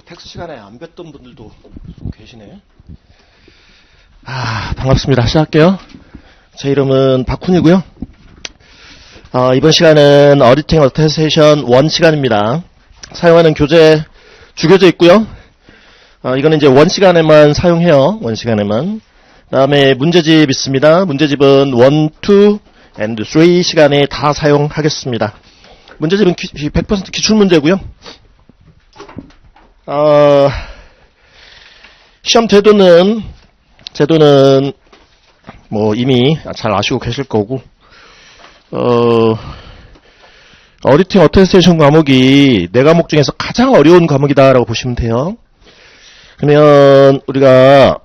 텍스 시간에 안 뵀던 분들도 좀 계시네. 반갑습니다. 시작할게요. 제 이름은 박훈이고요. 이번 시간은 어디팅 어테스테이션 1 시간입니다. 사용하는 교재, 주교재 있고요. 이거는 이제 1 시간에만 사용해요. 1 시간에만. 그 다음에 문제집 있습니다. 문제집은 1, 2, and 3 시간에 다 사용하겠습니다. 문제집은 100% 기출문제고요. 시험 제도는 뭐 이미 잘 아시고 계실 거고, 어디팅 어테스테이션 과목이 4과목 중에서 가장 어려운 과목이다라고 보시면 돼요. 그러면 우리가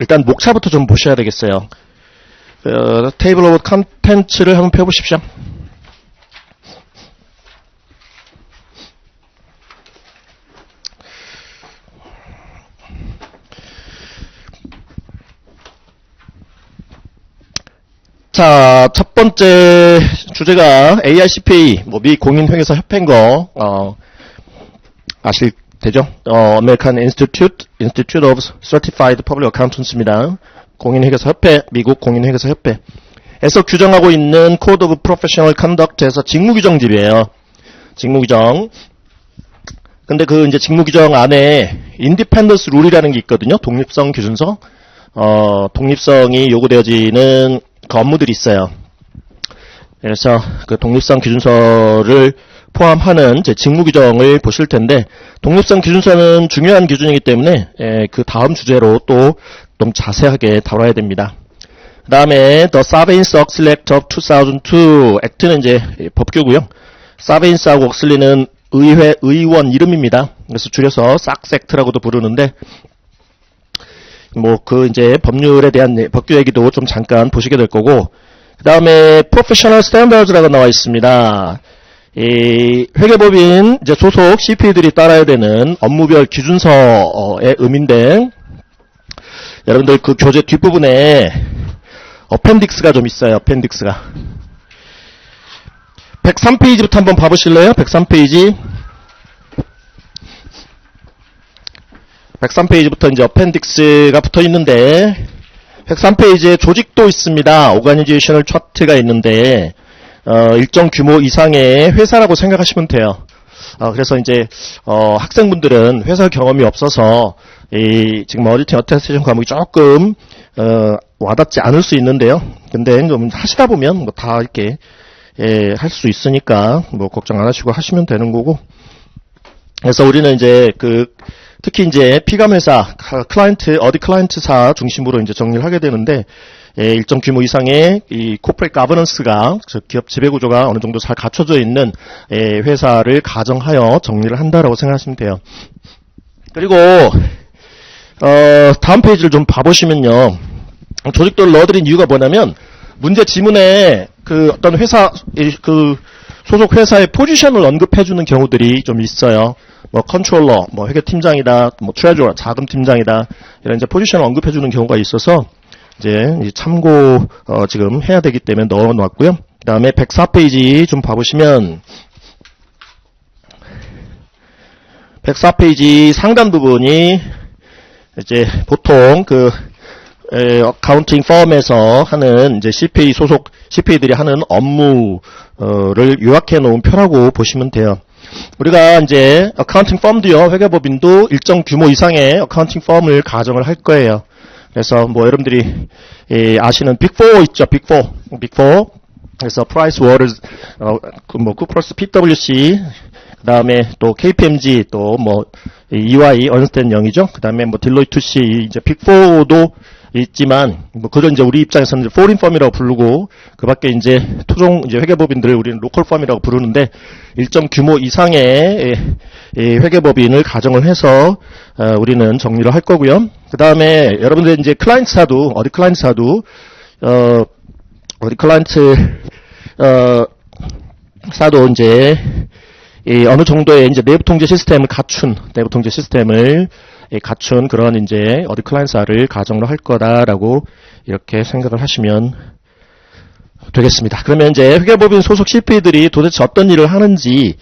일단 목차부터 좀 보셔야 되겠어요. 테이블 오브 컨텐츠를 한번 펴보십시오. 자, 첫 번째 주제가 AICPA, 미 공인회계사 협회인 거, 아실 되죠? American Institute of Certified Public Accountants입니다. 공인회계사 협회, 미국 공인회계사 협회에서 규정하고 있는 Code of Professional Conduct에서 직무규정집이에요. 직무규정. 근데 그 이제 직무규정 안에 Independence Rule이라는 게 있거든요. 독립성 기준서. 독립성이 요구되어지는 그 업무들이 있어요. 그래서 그 독립성 기준서를 포함하는 제 직무 규정을 보실 텐데, 독립성 기준서는 중요한 기준이기 때문에 그 다음 주제로 또 좀 자세하게 다뤄야 됩니다. 그 다음에 The Sarbanes-Oxley Act of 2002 액트는 이제 법규고요. 사베인스하고 옥슬리는 의원 이름입니다. 그래서 줄여서 삭스 액트라고도 부르는데, 그 이제 법률에 대한 법규 얘기도 좀 잠깐 보시게 될 거고, 그 다음에 Professional Standards라고 나와 있습니다. 이 회계법인 이제 소속 CPA들이 따라야 되는 업무별 기준서의 의미인데, 여러분들 그 교재 뒷부분에 어펜딕스가 좀 있어요. 어펜딕스가 103페이지부터 한번 봐보실래요? 103페이지. 103페이지부터 이제 어펜딕스가 붙어 있는데, 103페이지에 조직도 있습니다. 오가니제이셔널 차트가 있는데, 일정 규모 이상의 회사라고 생각하시면 돼요. 그래서 이제, 학생분들은 회사 경험이 없어서, 지금 어디팅 어테스테이션 과목이 조금, 와닿지 않을 수 있는데요. 근데 좀 하시다 보면 다 이렇게, 할 수 있으니까, 걱정 안 하시고 하시면 되는 거고. 그래서 우리는 이제 특히 이제 피감회사, 어디 클라이언트사 중심으로 이제 정리를 하게 되는데, 일정 규모 이상의 이 코퍼레이트 가버넌스가, 기업 지배구조가 어느 정도 잘 갖춰져 있는 회사를 가정하여 정리를 한다라고 생각하시면 돼요. 그리고 다음 페이지를 좀 봐보시면요, 조직도를 넣어드린 이유가 뭐냐면, 문제 지문에 어떤 회사, 소속 회사의 포지션을 언급해주는 경우들이 좀 있어요. 컨트롤러, 회계팀장이다, 트레저러, 자금팀장이다, 이런 이제 포지션을 언급해주는 경우가 있어서, 이제 참고, 지금 해야 되기 때문에 넣어 놨고요. 그 다음에 104페이지 좀 봐보시면, 104페이지 상단 부분이, 이제 보통 어카운팅 펌에서 하는 이제 CPA 소속 CPA들이 하는 업무를 요약해 놓은 표라고 보시면 돼요. 우리가 이제 어카운팅 펌도요, 회계법인도 일정 규모 이상의 어카운팅 펌을 가정을 할 거예요. 그래서 여러분들이 아시는 빅4 있죠, 빅4. 그래서 프라이스 워터스, 쿠퍼스 PwC, 그 다음에 또 KPMG, 또 EY, 언스텐 영이죠. 그 다음에 딜로이트 씨, 이제 빅4도 있지만, 그런 이제 우리 입장에서는 이제 포린 펌이라고 부르고, 그 밖에 이제 토종 이제 회계법인들을 우리는 로컬 펌이라고 부르는데, 일정 규모 이상의 회계법인을 가정을 해서, 우리는 정리를 할 거고요. 그 다음에 여러분들 이제 클라이언트사도, 어디 클라이언트사도, 사도 이제, 어느 정도의 이제 내부 통제 시스템을 갖춘 그런 이제 어디 클라이언트사를 가정으로 할 거다라고 이렇게 생각을 하시면 되겠습니다. 그러면 이제 회계법인 소속 CPA들이 도대체 어떤 일을 하는지,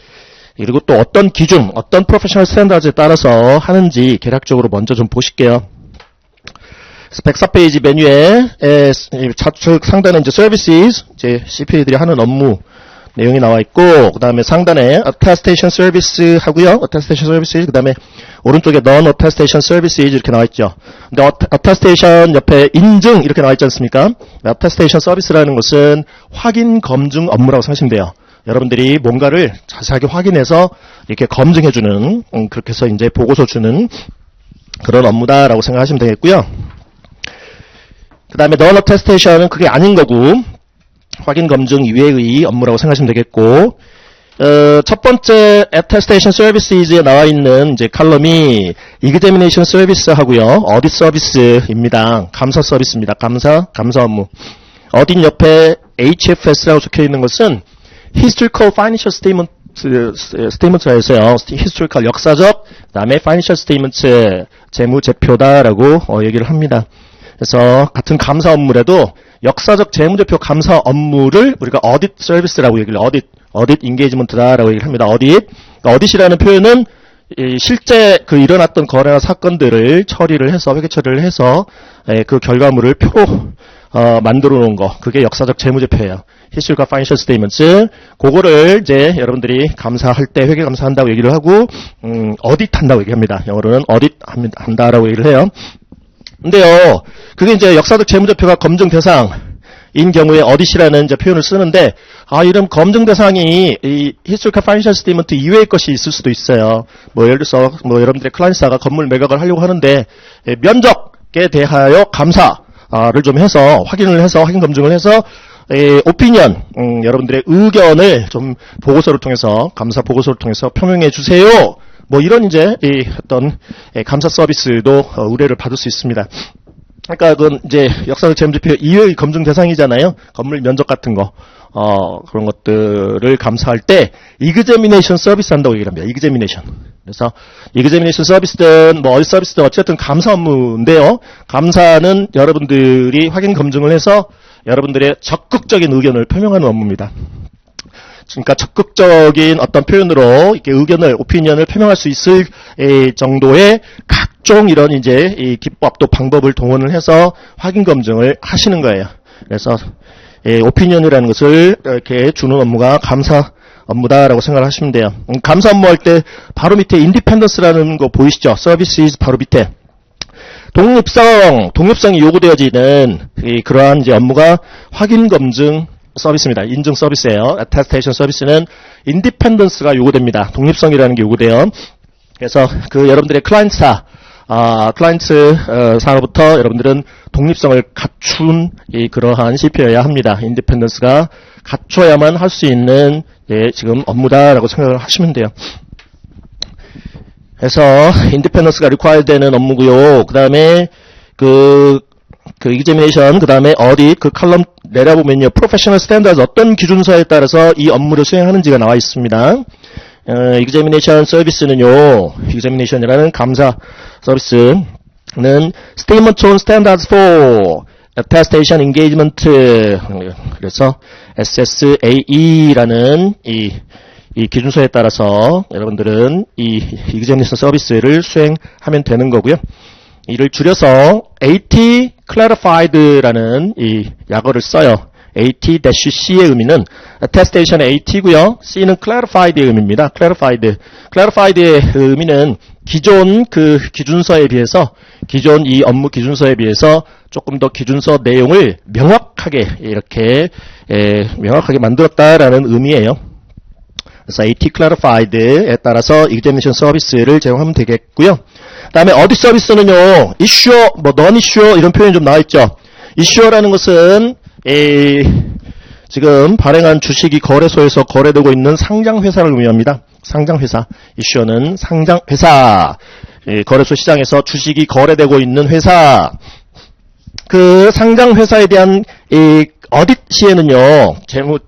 그리고 또 어떤 기준, 어떤 프로페셔널 스탠다드에 따라서 하는지 개략적으로 먼저 좀 보실게요. 104페이지 메뉴에 좌측 상단에 이제 서비스, 이제 CPA들이 하는 업무 내용이 나와 있고, 그 다음에 상단에 attestation service 하고요. attestation service, 그 다음에 오른쪽에 non-attestation services 이렇게 나와 있죠. 근데 attestation 옆에 인증 이렇게 나와 있지 않습니까? attestation service라는 것은 확인 검증 업무라고 생각하시면 돼요. 여러분들이 뭔가를 자세하게 확인해서 이렇게 검증해주는, 그렇게 해서 이제 보고서 주는 그런 업무다라고 생각하시면 되겠고요. 그 다음에 non-attestation은 그게 아닌 거고, 확인 검증 이외의 업무라고 생각하시면 되겠고, 첫 번째 attestation services에 나와 있는 이제 칼럼이 examination service 하고요, audit service입니다. 감사 서비스입니다. 감사 업무. audit 옆에 HFS라고 적혀 있는 것은 historical financial statements라 해서요. historical 역사적, 그 다음에 financial statements 재무제표다라고 얘기를 합니다. 그래서 같은 감사 업무라도 역사적 재무제표 감사 업무를 우리가 audit service라고 얘기를 해요. audit engagement다라고 얘기를 합니다. audit이라는 표현은 실제 그 일어났던 거래나 사건들을 처리를 해서 회계 처리를 해서 그 결과물을 표로 만들어 놓은 거, 그게 역사적 재무제표예요. historical financial statements. 그거를 이제 여러분들이 감사할 때 회계 감사한다고 얘기를 하고, audit 한다고 얘기합니다. 영어로는 audit 한다라고 얘기를 해요. 근데요, 그게 이제 역사적 재무제표가 검증 대상인 경우에 audit이라는 이제 표현을 쓰는데, 이런 검증 대상이 이 historical financial statement 이외의 것이 있을 수도 있어요. 예를 들어서, 여러분들의 클라이언트사가 건물 매각을 하려고 하는데, 면적에 대하여 감사를 좀 해서, 확인 검증을 해서, 오피니언, 여러분들의 의견을 좀 보고서를 통해서, 감사 보고서를 통해서 표명해 주세요. 이런 이제, 어떤, 감사 서비스도 의뢰를 받을 수 있습니다. 그러니까, 그건 이제, 역사적 재무제표 이외의 검증 대상이잖아요. 건물 면적 같은 거, 그런 것들을 감사할 때, examination 서비스 한다고 얘기를 합니다. examination. 그래서, examination 서비스든, 어디 서비스든 어쨌든 감사 업무인데요. 감사는 여러분들이 확인 검증을 해서, 여러분들의 적극적인 의견을 표명하는 업무입니다. 그러니까 적극적인 어떤 표현으로 이렇게 의견을, 오피니언을 표명할 수 있을 정도의 각종 이런 이제 이 기법 또 방법을 동원을 해서 확인 검증을 하시는 거예요. 그래서 오피니언이라는 것을 이렇게 주는 업무가 감사 업무다라고 생각을 하시면 돼요. 감사 업무 할 때 바로 밑에 인디펜던스라는 거 보이시죠? 서비스 바로 밑에. 독립성이 요구되어지는 그러한 이제 업무가 확인 검증 서비스입니다. 인증 서비스예요. attestation 서비스는 인디펜던스가 요구됩니다. 독립성이라는 게 요구돼요. 그래서 그 여러분들의 클라이언트사로부터 여러분들은 독립성을 갖춘 그러한 CP여야 합니다. 인디펜던스가 갖춰야만 할 수 있는 지금 업무다라고 생각을 하시면 돼요. 그래서 인디펜던스가 required 되는 업무고요. 그 다음에 그 examination, 그 다음에 audit, 그 칼럼 내려보면요. professional standards 어떤 기준서에 따라서 이 업무를 수행하는지가 나와 있습니다. examination 서비스는요. examination이라는 감사 서비스는 statement on standards for attestation engagement. 그래서 SSAE라는 이 기준서에 따라서 여러분들은 이 examination 서비스를 수행하면 되는 거고요. 이를 줄여서 AT clarified라는 이 약어를 써요. AT-C의 의미는 attestation AT고요. C는 clarified의 의미입니다. clarified의 의미는 기존 그 기준서에 비해서, 기존 이 업무 기준서에 비해서 조금 더 기준서 내용을 명확하게 이렇게 명확하게 만들었다라는 의미예요. 그래서 AT clarified에 따라서 examination 서비스를 제공하면 되겠고요. 다음에 audit 서비스는요, issuer, non-issuer 이런 표현이 좀 나와 있죠. issuer라는 것은 지금 발행한 주식이 거래소에서 거래되고 있는 상장회사를 의미합니다. 상장회사. issuer는 상장회사. 거래소 시장에서 주식이 거래되고 있는 회사. 그 상장회사에 대한 어딧 시에는요,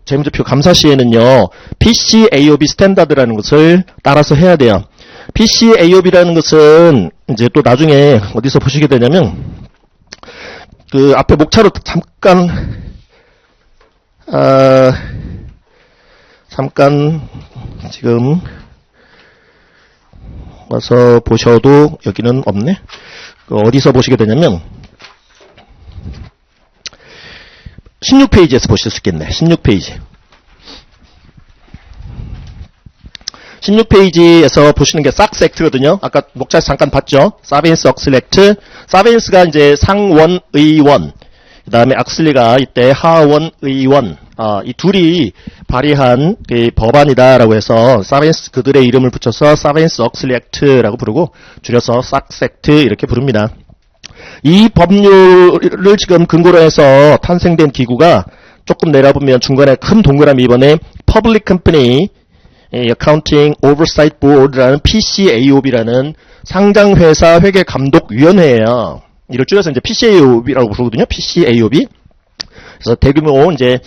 재무제표 감사 시에는요, PCAOB 스탠다드라는 것을 따라서 해야 돼요. PCAOB라는 것은 이제 또 나중에 어디서 보시게 되냐면, 그 앞에 목차로 잠깐 잠깐 지금 와서 보셔도 여기는 없네. 어디서 보시게 되냐면 16페이지에서 보실 수 있겠네. 16페이지. 16페이지에서 보시는 게 싹섹트거든요. 아까 목차에서 잠깐 봤죠. 사베인스, 억슬렉트. 사베인스가 이제 상원의원. 그 다음에 악슬리가 이때 하원의원. 이 둘이 발의한 그 법안이다라고 해서 사베인스 그들의 이름을 붙여서 사베인스 억슬렉트라고 부르고 줄여서 싹섹트 이렇게 부릅니다. 이 법률을 지금 근거로 해서 탄생된 기구가 조금 내려보면 중간에 큰 동그라미 이번에 Public Company Accounting Oversight Board라는 PCAOB라는 상장회사 회계감독위원회예요. 이를 줄여서 이제 PCAOB라고 부르거든요. PCAOB. 그래서 대규모 이제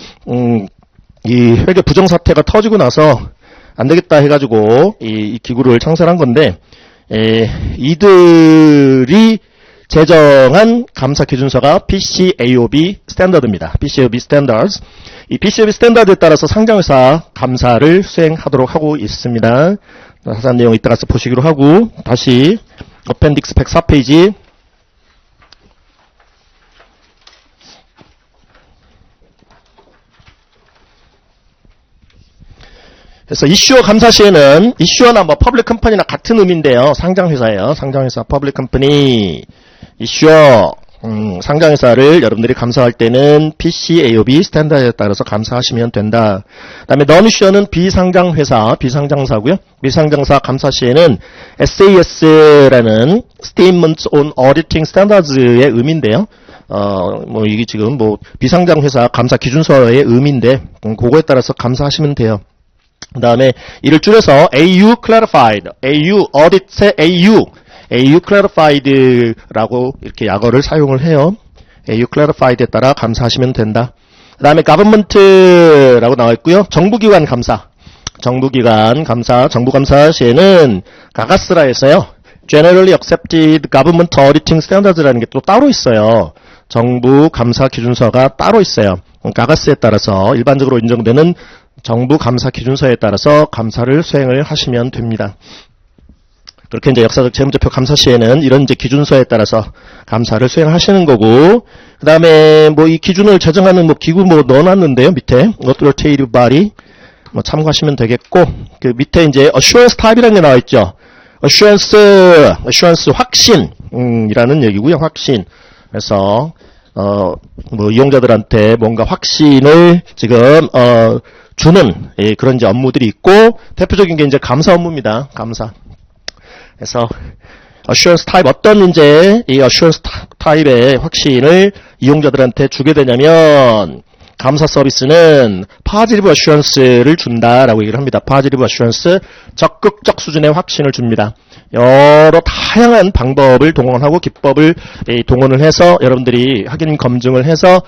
이 회계 부정 사태가 터지고 나서 안 되겠다 해가지고 이 기구를 창설한 건데 이들이 제정한 감사 기준서가 PCAOB 스탠더드입니다. PCAOB 스탠더드. 이 PCAOB 스탠더드에 따라서 상장회사 감사를 수행하도록 하고 있습니다. 자세한 내용 이따 가서 보시기로 하고 다시 어펜딕스 104페이지. 그래서 이슈어 감사 시에는 이슈어나 뭐 퍼블릭 컴퍼니나 같은 의미인데요. 상장회사예요. 상장회사 퍼블릭 컴퍼니 이슈어 상장회사를 여러분들이 감사할 때는 PCAOB 스탠다드에 따라서 감사하시면 된다. 그 다음에 non-issue는 비상장회사, 비상장사고요. 비상장사 감사 시에는 SAS라는 Statements on Auditing Standards의 의미인데요. 뭐 이게 지금 뭐 비상장회사 감사 기준서의 의미인데 그거에 따라서 감사하시면 돼요. 그 다음에 이를 줄여서 AU Clarified, AU Audit의 AU Clarified라고 이렇게 약어를 사용을 해요. AU Clarified에 따라 감사하시면 된다. 그 다음에 Government라고 나와 있고요. 정부기관 감사, 정부기관 감사, 정부감사 시에는 가가스라 해서요. Generally Accepted Government Auditing Standards라는 게 또 따로 있어요. 정부 감사 기준서가 따로 있어요. 가가스에 따라서 일반적으로 인정되는 정부 감사 기준서에 따라서 감사를 수행을 하시면 됩니다. 그렇게 이제 역사적 재무제표 감사 시에는 이런 이제 기준서에 따라서 감사를 수행하시는 거고, 그 다음에 뭐 이 기준을 제정하는 뭐 기구 뭐 넣어놨는데요. 밑에 authoritative body 뭐 참고하시면 되겠고, 그 밑에 이제 assurance type이라는 게 나와 있죠. assurance 확신 이라는 얘기고요. 확신. 그래서 뭐 이용자들한테 뭔가 확신을 지금 주는 그런 이제 업무들이 있고, 대표적인 게 이제 감사 업무입니다. 감사. 그래서 assurance type 어떤 이제 이 assurance type의 확신을 이용자들한테 주게 되냐면 감사 서비스는 positive assurance를 준다라고 얘기를 합니다. positive assurance 적극적 수준의 확신을 줍니다. 여러 다양한 방법을 동원하고 기법을 동원을 해서 여러분들이 확인 검증을 해서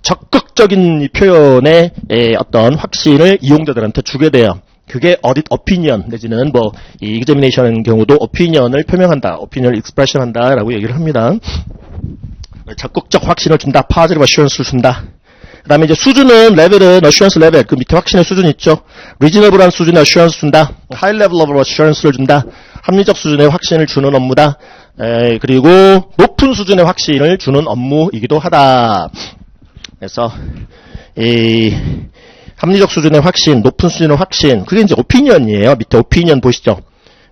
적극적인 표현의 어떤 확신을 이용자들한테 주게 돼요. 그게 어딧 오피니언 내지는 뭐 이 examination의 경우도 오피니언을 표명한다, 오피니언을 expression 한다라고 얘기를 합니다. 적극적 확신을 준다, positive assurance를 준다. 그 다음에 이제 수준은, 레벨은 assurance 레벨, 그 밑에 확신의 수준 있죠. reasonable한 수준의 assurance 준다, high level of assurance를 준다, 합리적 수준의 확신을 주는 업무다. 그리고 높은 수준의 확신을 주는 업무이기도 하다. 그래서 이 합리적 수준의 확신, 높은 수준의 확신, 그게 이제 오피니언이에요. 밑에 오피니언 보시죠.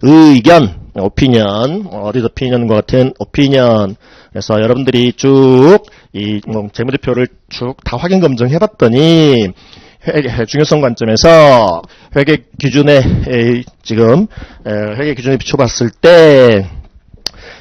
의견, 오피니언, 어디서 오피니언과 같은 오피니언. 그래서 여러분들이 쭉 이 뭐 재무제표를 쭉 다 확인 검증해봤더니 중요성 관점에서 회계 기준에 지금 회계 기준에 비춰봤을 때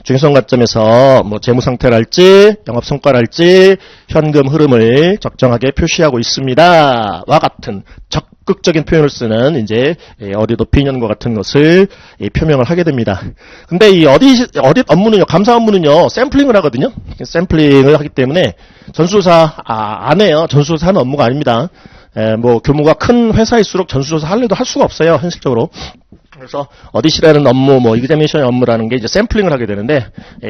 중요성 관점에서 뭐 재무 상태랄지 영업 성과랄지 현금 흐름을 적정하게 표시하고 있습니다. 와 같은 적극적인 표현을 쓰는 이제 어딧 오피니언과 같은 것을 표명을 하게 됩니다. 근데 이 어딧 업무는요, 감사 업무는요, 샘플링을 하거든요. 샘플링을 하기 때문에 전수조사 안 해요. 전수조사 하는 업무가 아닙니다. 뭐 규모가 큰 회사일수록 전수조사 할래도 할 수가 없어요, 현실적으로. 그래서 어디시라는 업무, 뭐 이그제미네이션 업무라는 게 이제 샘플링을 하게 되는데,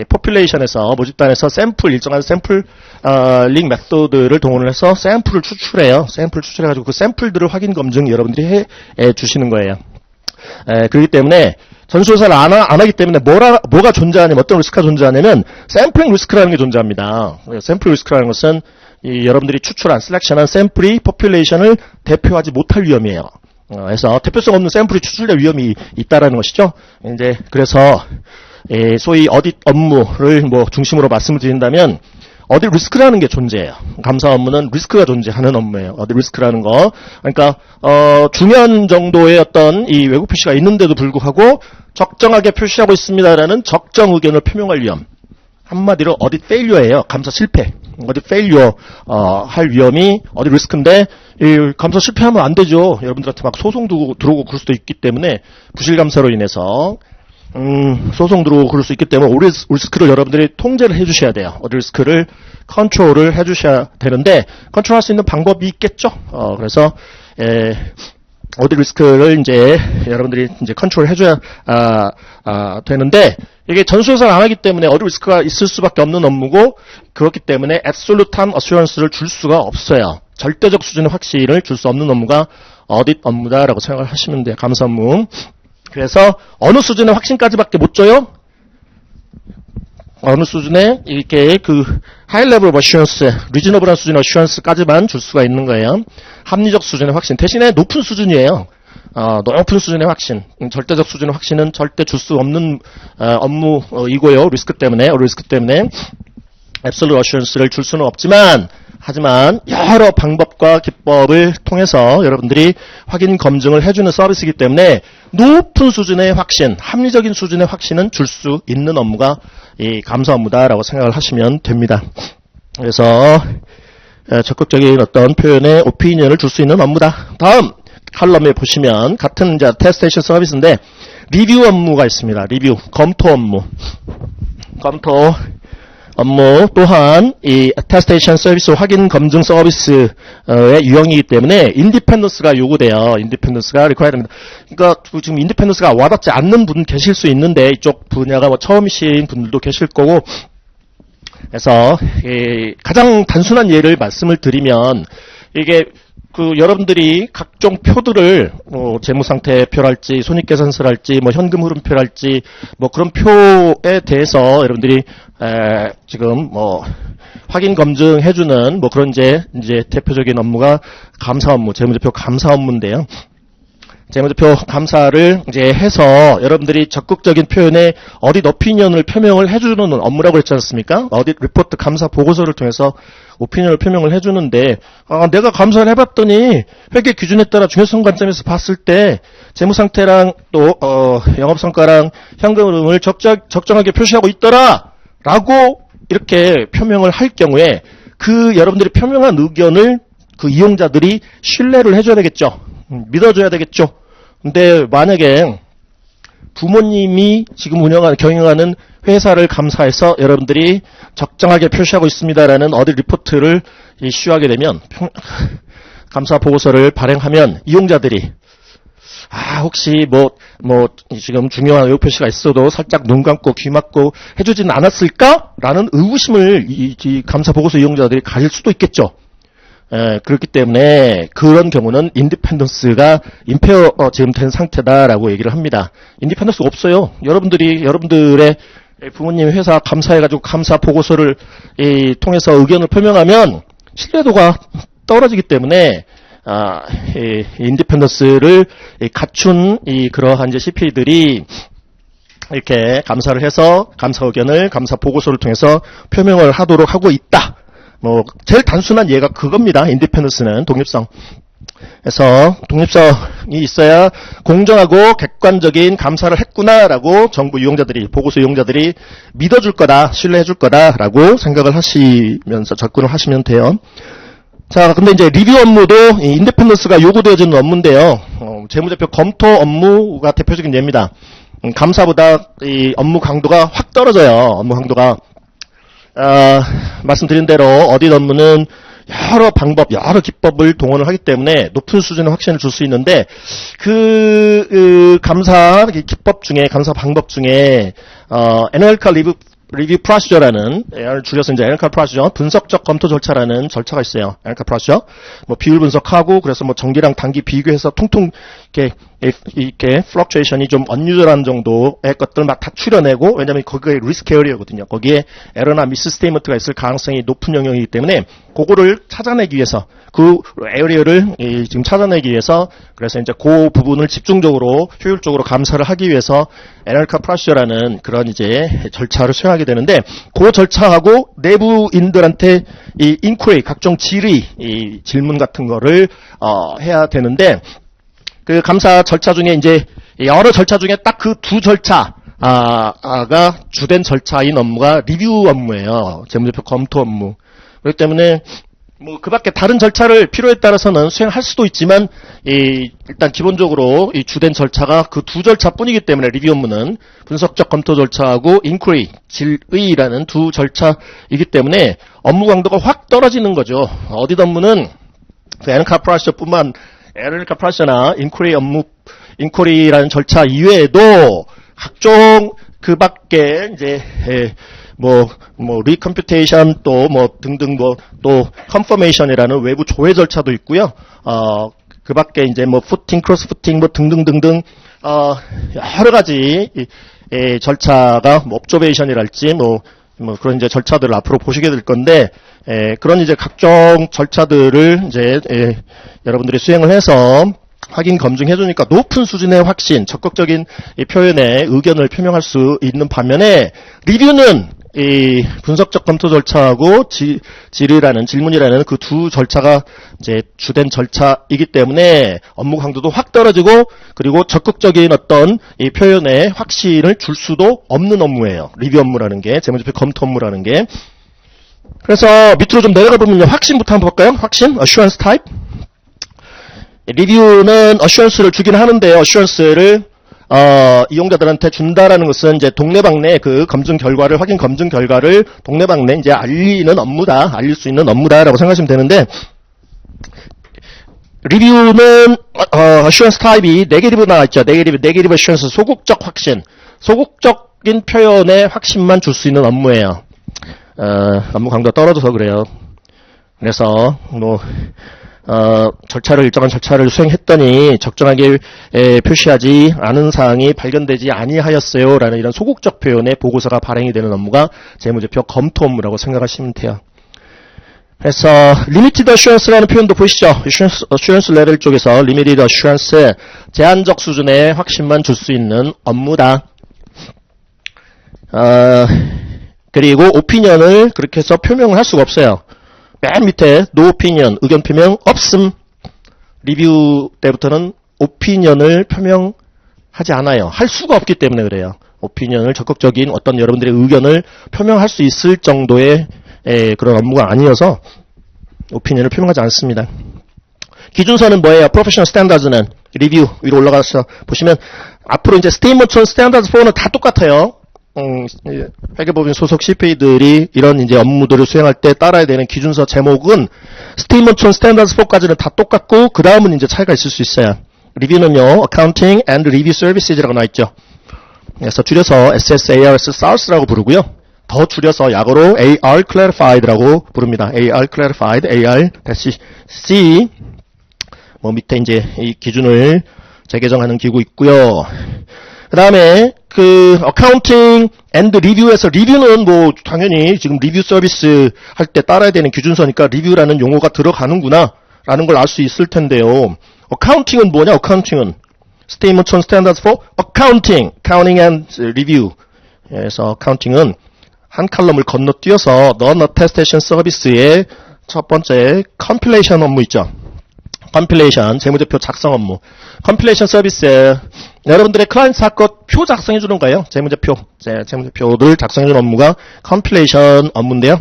포퓰레이션에서 모집단에서 일정한 샘플링 메소드를 동원을 해서 샘플을 추출해요. 샘플 추출해가지고 그 샘플들을 확인 검증 여러분들이 해 주시는 거예요. 그렇기 때문에 전수조사를 안 하기 때문에 뭐가 존재하냐면, 어떤 리스크가 존재하냐면 샘플링 리스크라는 게 존재합니다. 샘플 리스크라는 것은 여러분들이 추출한 셀렉션한 샘플이 포퓰레이션을 대표하지 못할 위험이에요. 그래서 대표성 없는 샘플이 추출될 위험이 있다라는 것이죠. 이제 그래서 소위 어딧 업무를 뭐 중심으로 말씀을 드린다면, 어디 리스크라는 게 존재해요. 감사 업무는 리스크가 존재하는 업무예요. 어디 리스크라는 거. 그러니까 중요한 정도의 어떤 이 왜곡 표시가 있는데도 불구하고 적정하게 표시하고 있습니다라는 적정 의견을 표명할 위험. 한마디로 어디 페일리어예요. 감사 실패. 어디 페일리어 할 위험이 어디 리스크인데, 이 감사 실패하면 안 되죠. 여러분들한테 막 소송 들어오고 그럴 수도 있기 때문에, 부실 감사로 인해서 소송 들어오고 그럴 수 있기 때문에 오디 리스크를 여러분들이 통제를 해주셔야 돼요. 어디 리스크를 컨트롤을 해주셔야 되는데, 컨트롤할 수 있는 방법이 있겠죠. 그래서 어디 리스크를 이제 여러분들이 이제 컨트롤 해줘야 되는데, 이게 전수조사를 안 하기 때문에 어디 리스크가 있을 수밖에 없는 업무고, 그렇기 때문에 absolute한 assurance를 줄 수가 없어요. 절대적 수준의 확신을 줄 수 없는 업무가 어딧 업무다라고 생각을 하시면 돼요. 감사 업무. 그래서 어느 수준의 확신까지밖에 못 줘요? 어느 수준의 이렇게 그 high level of assurance, reasonable한 수준의 assurance까지만 줄 수가 있는 거예요. 합리적 수준의 확신. 대신에 높은 수준이에요. 높은 수준의 확신. 절대적 수준의 확신은 절대 줄 수 없는 업무이고요. 리스크 때문에 absolute assurance를 줄 수는 없지만, 하지만 여러 방법과 기법을 통해서 여러분들이 확인 검증을 해주는 서비스이기 때문에 높은 수준의 확신, 합리적인 수준의 확신은 줄 수 있는 업무가 이 감사 업무다라고 생각을 하시면 됩니다. 그래서 적극적인 어떤 표현의 오피니언을 줄 수 있는 업무다. 다음 칼럼에 보시면 같은 이제 테스테이션 서비스인데 리뷰 업무가 있습니다. 리뷰, 검토 업무. 검토 업무 또한 이 테스테이션 서비스 확인 검증 서비스의 유형이기 때문에 인디펜던스가 요구돼요. 인디펜던스가 required입니다. 그러니까 지금 인디펜던스가 와닿지 않는 분 계실 수 있는데, 이쪽 분야가 뭐 처음이신 분들도 계실 거고, 그래서 가장 단순한 예를 말씀을 드리면, 이게 여러분들이 각종 표들을 재무상태표랄지 손익계산서랄지 뭐 현금 흐름표랄지 뭐 그런 표에 대해서 여러분들이 지금 뭐 확인 검증해주는 뭐 그런 이제 대표적인 업무가 감사 업무, 재무제표 감사 업무인데요. 재무제표 감사를 이제 해서 여러분들이 적극적인 표현에 어딧 오피니언을 표명을 해주는 업무라고 했지 않습니까? 어딧 리포트 감사 보고서를 통해서 오피니언을 표명을 해주는데, 내가 감사를 해봤더니 회계 기준에 따라 중요성 관점에서 봤을 때 재무상태랑 또 영업성과랑 현금을 적정하게 표시하고 있더라 라고 이렇게 표명을 할 경우에 그 여러분들이 표명한 의견을 그 이용자들이 신뢰를 해줘야 되겠죠. 믿어줘야 되겠죠. 근데 만약에 부모님이 지금 경영하는 회사를 감사해서 여러분들이 적정하게 표시하고 있습니다라는 어디 리포트를 이슈하게 되면, 감사 보고서를 발행하면 이용자들이 혹시 지금 중요한 의혹 표시가 있어도 살짝 눈 감고 귀 막고 해주지는 않았을까라는 의구심을 이 감사 보고서 이용자들이 가질 수도 있겠죠. 그렇기 때문에 그런 경우는 인디펜던스가 임페어 지금 된 상태다라고 얘기를 합니다. 인디펜던스가 없어요. 여러분들의 부모님 회사 감사해가지고 감사 보고서를 통해서 의견을 표명하면 신뢰도가 떨어지기 때문에 인디펜던스를 갖춘 그러한 이제 CP들이 이렇게 감사를 해서 감사 의견을 감사 보고서를 통해서 표명을 하도록 하고 있다. 제일 단순한 예가 그겁니다. 인디펜던스는 독립성. 그래서 독립성이 있어야 공정하고 객관적인 감사를 했구나라고 정부 이용자들이, 보고서 이용자들이 믿어줄 거다, 신뢰해줄 거다라고 생각을 하시면서 접근을 하시면 돼요. 자, 근데 이제 리뷰 업무도 인디펜던스가 요구되어지는 업무인데요. 재무제표 검토 업무가 대표적인 예입니다. 감사보다 이 업무 강도가 확 떨어져요. 업무 강도가. 말씀드린 대로 어딧 업무는 여러 방법, 여러 기법을 동원을 하기 때문에 높은 수준의 확신을 줄 수 있는데 감사 기법 중에 감사 방법 중에 Analytical Review Procedure라는 줄여서 이제 Analytical Procedure 분석적 검토 절차라는 절차가 있어요. Analytical Procedure 뭐 비율 분석하고 그래서 뭐 정기랑 단기 비교해서 통통 이렇게 플럭추에이션이 좀 언유절한 정도의 것들 막 다 추려내고 왜냐면 거기에 리스크 에어리어거든요. 거기에 에러나 미스 스테이먼트가 있을 가능성이 높은 영역이기 때문에 그거를 찾아내기 위해서 그 에어리어를 지금 찾아내기 위해서 그래서 이제 그 부분을 집중적으로 효율적으로 감사를 하기 위해서 Analytical Procedure라는 그런 이제 절차를 수행하게 되는데 그 절차하고 내부인들한테 이 인quiry 각종 질의 이 질문 같은 거를 해야 되는데 그 감사 절차 중에 이제 여러 절차 중에 딱 그 두 절차가 주된 절차인 업무가 리뷰 업무예요. 재무제표 검토 업무. 그렇기 때문에 뭐 그 밖에 다른 절차를 필요에 따라서는 수행할 수도 있지만 일단 기본적으로 이 주된 절차가 그 두 절차뿐이기 때문에 리뷰 업무는 분석적 검토 절차하고 인quiry 질의라는 두 절차이기 때문에 업무 강도가 확 떨어지는 거죠. 어디 업무는 그 Analytical Procedure뿐만 Analytical Procedure나 인quiry라는 절차 이외에도 각종 그 밖에 이제 리컴퓨테이션 또 등등 또 컨퍼메이션이라는 외부 조회 절차도 있고요. 그 밖에 이제 푸팅, 크로스 푸팅 등등등등 여러 가지 절차가 옵저베이션이랄지 그런 이제 절차들을 앞으로 보시게 될 건데 그런 이제 각종 절차들을 이제 여러분들이 수행을 해서 확인 검증해 주니까 높은 수준의 확신, 적극적인 표현의 의견을 표명할 수 있는 반면에 리뷰는 이 분석적 검토 절차하고 질문이라는 그 두 절차가 이제 주된 절차이기 때문에 업무 강도도 확 떨어지고 그리고 적극적인 어떤 이 표현의 확신을 줄 수도 없는 업무예요. 리뷰 업무라는 게 재무제표 검토 업무라는 게. 그래서 밑으로 좀 내려가 보면요. 확신부터 한번 볼까요? 확신, assurance type. 리뷰는 assurance를 주긴 하는데 assurance를 이용자들한테 준다라는 것은 이제 동네방네 그 검증 결과를 확인 검증 결과를 동네방네 이제 알리는 업무다, 알릴 수 있는 업무다라고 생각하시면 되는데 리뷰는 assurance 타입이 네게티브 나와 있죠. 네게티브 assurance 소극적 확신, 소극적인 표현의 확신만 줄 수 있는 업무예요. 업무 강도가 떨어져서 그래요. 그래서 일정한 절차를 수행했더니 적정하게 표시하지 않은 사항이 발견되지 아니하였어요. 라는 이런 소극적 표현의 보고서가 발행이 되는 업무가 재무제표 검토 업무라고 생각하시면 돼요. 그래서 limited assurance라는 표현도 보시죠. assurance level 쪽에서 limited assurance, 제한적 수준의 확신만 줄 수 있는 업무다. 그리고 opinion을 그렇게 해서 표명을 할 수가 없어요. 맨 밑에 no opinion, 의견 표명 없음. 리뷰 때부터는 opinion을 표명하지 않아요. 할 수가 없기 때문에 그래요. opinion을 적극적인 어떤 여러분들의 의견을 표명할 수 있을 정도의 그런 업무가 아니어서 opinion을 표명하지 않습니다. 기준서는 뭐예요? professional standards는 리뷰 위로 올라가서 보시면 앞으로 이제 statement on standards 4는 다 똑같아요. 회계법인 소속 CPA들이 이런 이제 업무들을 수행할 때 따라야 되는 기준서 제목은 Statement on Standards 4까지는 다 똑같고 그 다음은 이제 차이가 있을 수 있어요. 리뷰는요, Accounting and Review Services라고 나와 있죠. 그래서 줄여서 SSARS SARS라고 부르고요. 더 줄여서 약어로 AR Clarified라고 부릅니다. AR Clarified, AR-C 밑에 이제 이 기준을 재개정하는 기구 있고요. 그 다음에 그 어카운팅 앤드 리뷰에서 리뷰는 당연히 지금 리뷰 서비스 할 때 따라야 되는 기준서니까 리뷰라는 용어가 들어가는구나 라는 걸 알 수 있을 텐데요. 어카운팅은 뭐냐? 어카운팅은 Statement on Standards for Accounting, Accounting and Review. 그래서 어카운팅은 한 칼럼을 건너뛰어서 Non-Attestation Service의 첫 번째 컴필레이션 업무 있죠. 컴필레이션, 재무제표 작성 업무. 컴필레이션 서비스, 여러분들의 클라이언트 사건 표 작성해 주는 거예요. 재무제표를 작성해 주는 업무가 컴필레이션 업무인데요.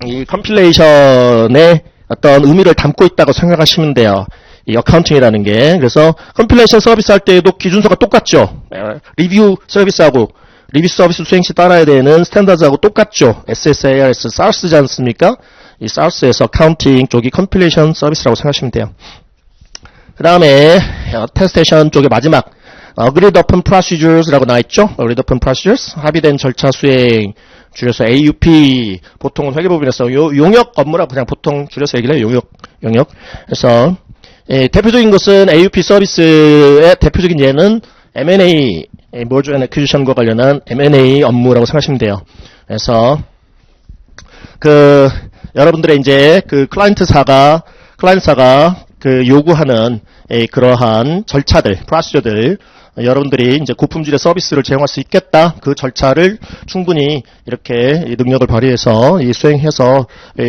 이 컴필레이션의 어떤 의미를 담고 있다고 생각하시면 돼요. 이 어카운팅이라는 게. 그래서 컴필레이션 서비스 할 때에도 기준서가 똑같죠. 리뷰 서비스하고 리뷰 서비스 수행 시 따라야 되는 스탠다드하고 똑같죠. SSARS, SARS지 않습니까? 이 사우스에서 카운팅 쪽이 컴필레이션 서비스라고 생각하시면 돼요. 그 다음에 테스테이션 쪽의 마지막 Agreed Upon Procedures라고 나와있죠. Agreed Upon Procedures, 합의된 절차 수행, 줄여서 AUP, 보통은 회계법인에서 용역 업무라 그냥 보통 줄여서 얘기를 해요. 용역. 그래서 대표적인 것은 AUP 서비스의 대표적인 예는 M&A, Merger and Acquisition과 관련한 M&A 업무라고 생각하시면 돼요. 그래서 여러분들의 이제 클라이언트사가 그 요구하는 그러한 절차들, 프로시저들, 여러분들이 이제 고품질의 서비스를 제공할 수 있겠다. 그 절차를 충분히 이렇게 능력을 발휘해서 수행해서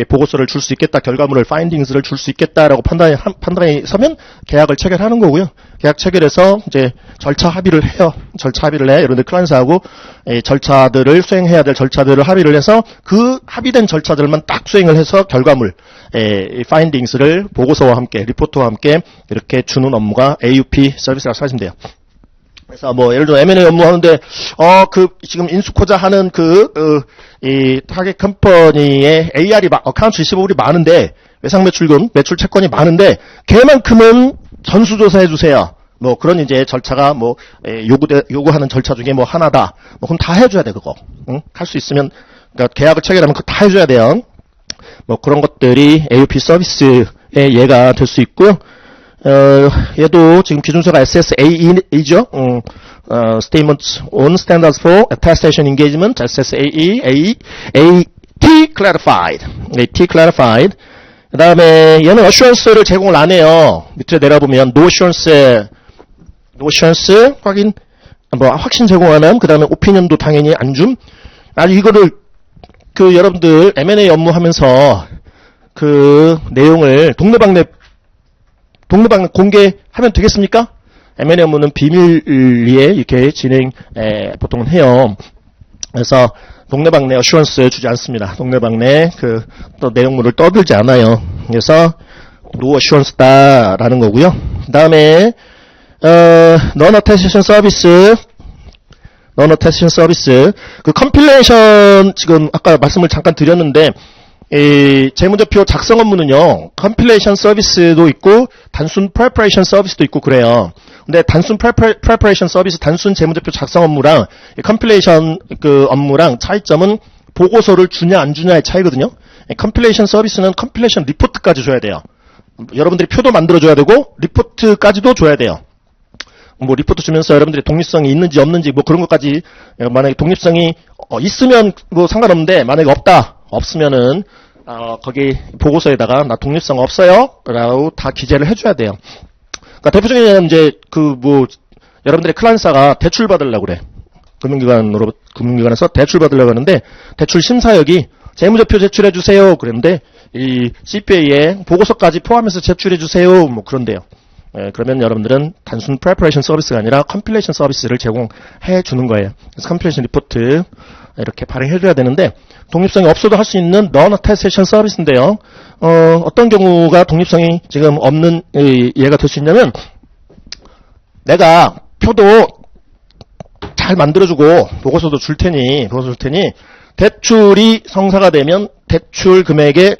보고서를 줄 수 있겠다. 결과물을 파인딩스를 줄 수 있겠다라고 판단이 서면 계약을 체결하는 거고요. 계약 체결해서 이제 절차 합의를 해요. 절차 합의를 해. 여러분들 클라이언트하고 절차들을 수행해야 될 절차들을 합의를 해서 그 합의된 절차들만 딱 수행을 해서 결과물 파인딩스를 보고서와 함께 리포트와 함께 이렇게 주는 업무가 AUP 서비스라고 생각하시면 돼요. 그래서 예를 들어 M&A 업무 하는데 지금 인수코자 하는 이 타겟 컴퍼니의 AR이 어카운트 리시버블이 많은데 외상 매출금, 매출 채권이 많은데 걔만큼은 전수조사해 주세요. 그런 이제 절차가 요구하는 절차 중에 하나다. 그럼 다 해줘야 돼, 그거. 응? 할 수 있으면, 그러니까 계약을 체결하면 그거 다 해줘야 돼요. 그런 것들이 AUP 서비스의 예가 될 수 있고요. 얘도 지금 기준서가 SSAE죠. Statements on Standards for Attestation Engagement, SSAE, AT Clarified. AT Clarified. 그 다음에 얘는 Assurance를 제공을 안 해요. 밑에 내려보면 No Assurance 확인, 확신 제공하는, 그 다음에 Opinion도 당연히 안 줌. 이거를, 여러분들 M&A 업무 하면서 내용을 동네방네 공개하면 되겠습니까? M&A 업무는 비밀리에 이렇게 보통은 해요. 그래서 동네방네 어슈런스 주지 않습니다. 동네방네 또 내용물을 떠들지 않아요. 그래서 노 어슈런스다라는 거고요. 그 다음에 Non-Attestation Service, 컴필레이션 지금 아까 말씀을 잠깐 드렸는데 재무제표 작성 업무는요, 컴필레이션 서비스도 있고, 단순 프레퍼레이션 서비스도 있고, 그래요. 근데 단순 프레퍼레이션 서비스, 단순 재무제표 작성 업무랑, 컴필레이션 업무랑 차이점은 보고서를 주냐, 안 주냐의 차이거든요. 컴필레이션 서비스는 컴필레이션 리포트까지 줘야 돼요. 여러분들이 표도 만들어줘야 되고, 리포트까지도 줘야 돼요. 리포트 주면서 여러분들이 독립성이 있는지 없는지, 그런 것까지, 만약에 독립성이, 있으면 상관없는데, 만약에 없으면은 거기 보고서에다가 나 독립성 없어요 라고 다 기재를 해줘야 돼요. 그러니까 대표적인 예는 이제 여러분들의 클라이언트사가 대출 받으려고 그래. 금융기관에서 대출 받으려고 하는데 대출 심사역이 재무제표 제출해 주세요 그랬는데 이 CPA에 보고서까지 포함해서 제출해 주세요 그런데요. 그러면 여러분들은 단순 프레퍼레이션 서비스가 아니라 컴필레이션 서비스를 제공해 주는 거예요. 그래서 컴필레이션 리포트 이렇게 발행해 줘야 되는데 독립성이 없어도 할 수 있는 Non-Attestation 서비스인데요. 어떤 경우가 독립성이 지금 없는 예가 될 수 있냐면 내가 표도 잘 만들어주고 보고서도 줄 테니 대출이 성사가 되면 대출 금액의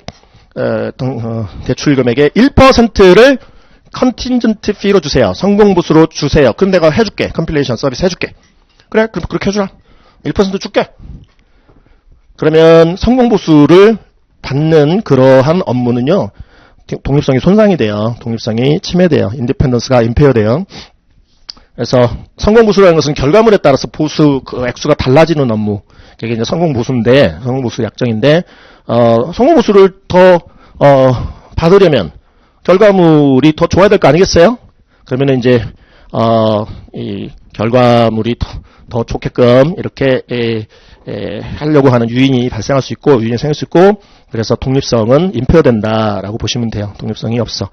1%를 컨틴전트 피로 주세요. 성공보수로 주세요. 그럼 내가 해줄게. 컴필레이션 서비스 해줄게. 그래? 그렇게 해주라. 1% 줄게. 그러면 성공보수를 받는 그러한 업무는요, 독립성이 손상이 돼요. 독립성이 침해돼요. 인디펜던스가 임페어돼요. 그래서 성공보수라는 것은 결과물에 따라서 보수 액수가 달라지는 업무. 이게 이제 성공보수인데, 성공보수 약정인데, 성공보수를 더 받으려면 결과물이 더 좋아야 될 거 아니겠어요? 그러면 이제 이 결과물이 더 좋게끔 이렇게 하려고 하는 유인이 발생할 수 있고, 유인이 생길 수 있고, 그래서 독립성은 임페어된다라고 보시면 돼요. 독립성이 없어.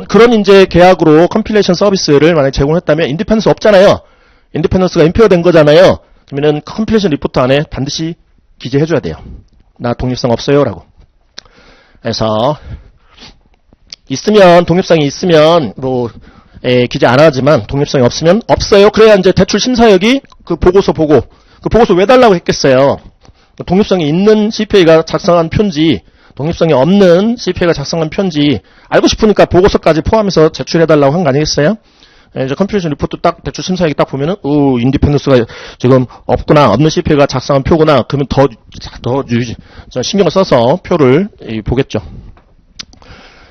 그런 이제 계약으로 컴필레이션 서비스를 만약에 제공했다면 인디펜던스 없잖아요. 인디펜던스가 임페어된 거잖아요. 그러면은 컴필레이션 리포트 안에 반드시 기재해줘야 돼요. 나 독립성 없어요라고. 그래서 독립성이 있으면 기재 안 하지만 독립성이 없으면 없어요. 그래야 이제 대출 심사역이 그 보고서 왜 달라고 했겠어요. 독립성이 있는 CPA가 작성한 표인지 독립성이 없는 CPA가 작성한 편지 알고 싶으니까 보고서까지 포함해서 제출해달라고 한 거 아니겠어요? 이제 컴퓨레이션 리포트 딱 대출 심사하기 딱 보면은 인디펜던스가 지금 없구나, 없는 CPA가 작성한 표구나. 그러면 더 신경을 써서 표를 보겠죠.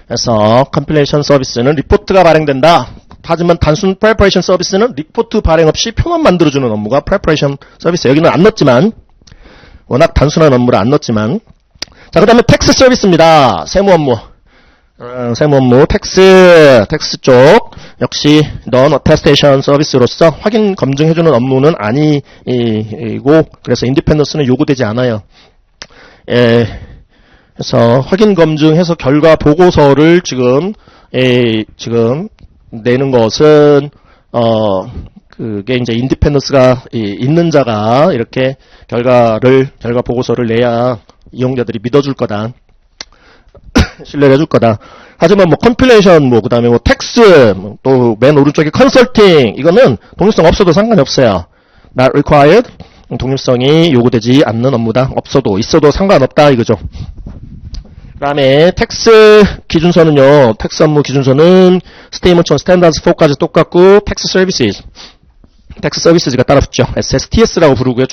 그래서 컴필레이션 서비스는 리포트가 발행된다. 하지만 단순 프레퍼레이션 서비스는 리포트 발행 없이 표만 만들어주는 업무가 프레퍼레이션 서비스. 여기는 안 넣었지만, 워낙 단순한 업무를 안 넣었지만. 자, 그 다음에 텍스 서비스입니다. 세무 업무. 텍스 쪽 역시 non attestation 서비스로서 확인 검증해주는 업무는 아니고, 그래서 인디펜던스는 요구되지 않아요. 그래서 확인 검증해서 결과 보고서를 지금 내는 것은 그게 이제 인디펜던스가 있는 자가 이렇게 결과 보고서를 내야 이용자들이 믿어줄 거다. 신뢰를 해줄 거다. 하지만 뭐 컴필레이션, 그 다음에 뭐 텍스, 또 맨 오른쪽에 컨설팅, 이거는 독립성 없어도 상관이 없어요. Not required. 독립성이 요구되지 않는 업무다. 없어도 있어도 상관없다 이거죠. 그 다음에 텍스 기준서는요, 텍스 업무 기준서는 Statement on Standards 4까지 똑같고, 텍스 서비스가 따라붙죠. SSTS라고 부르고요.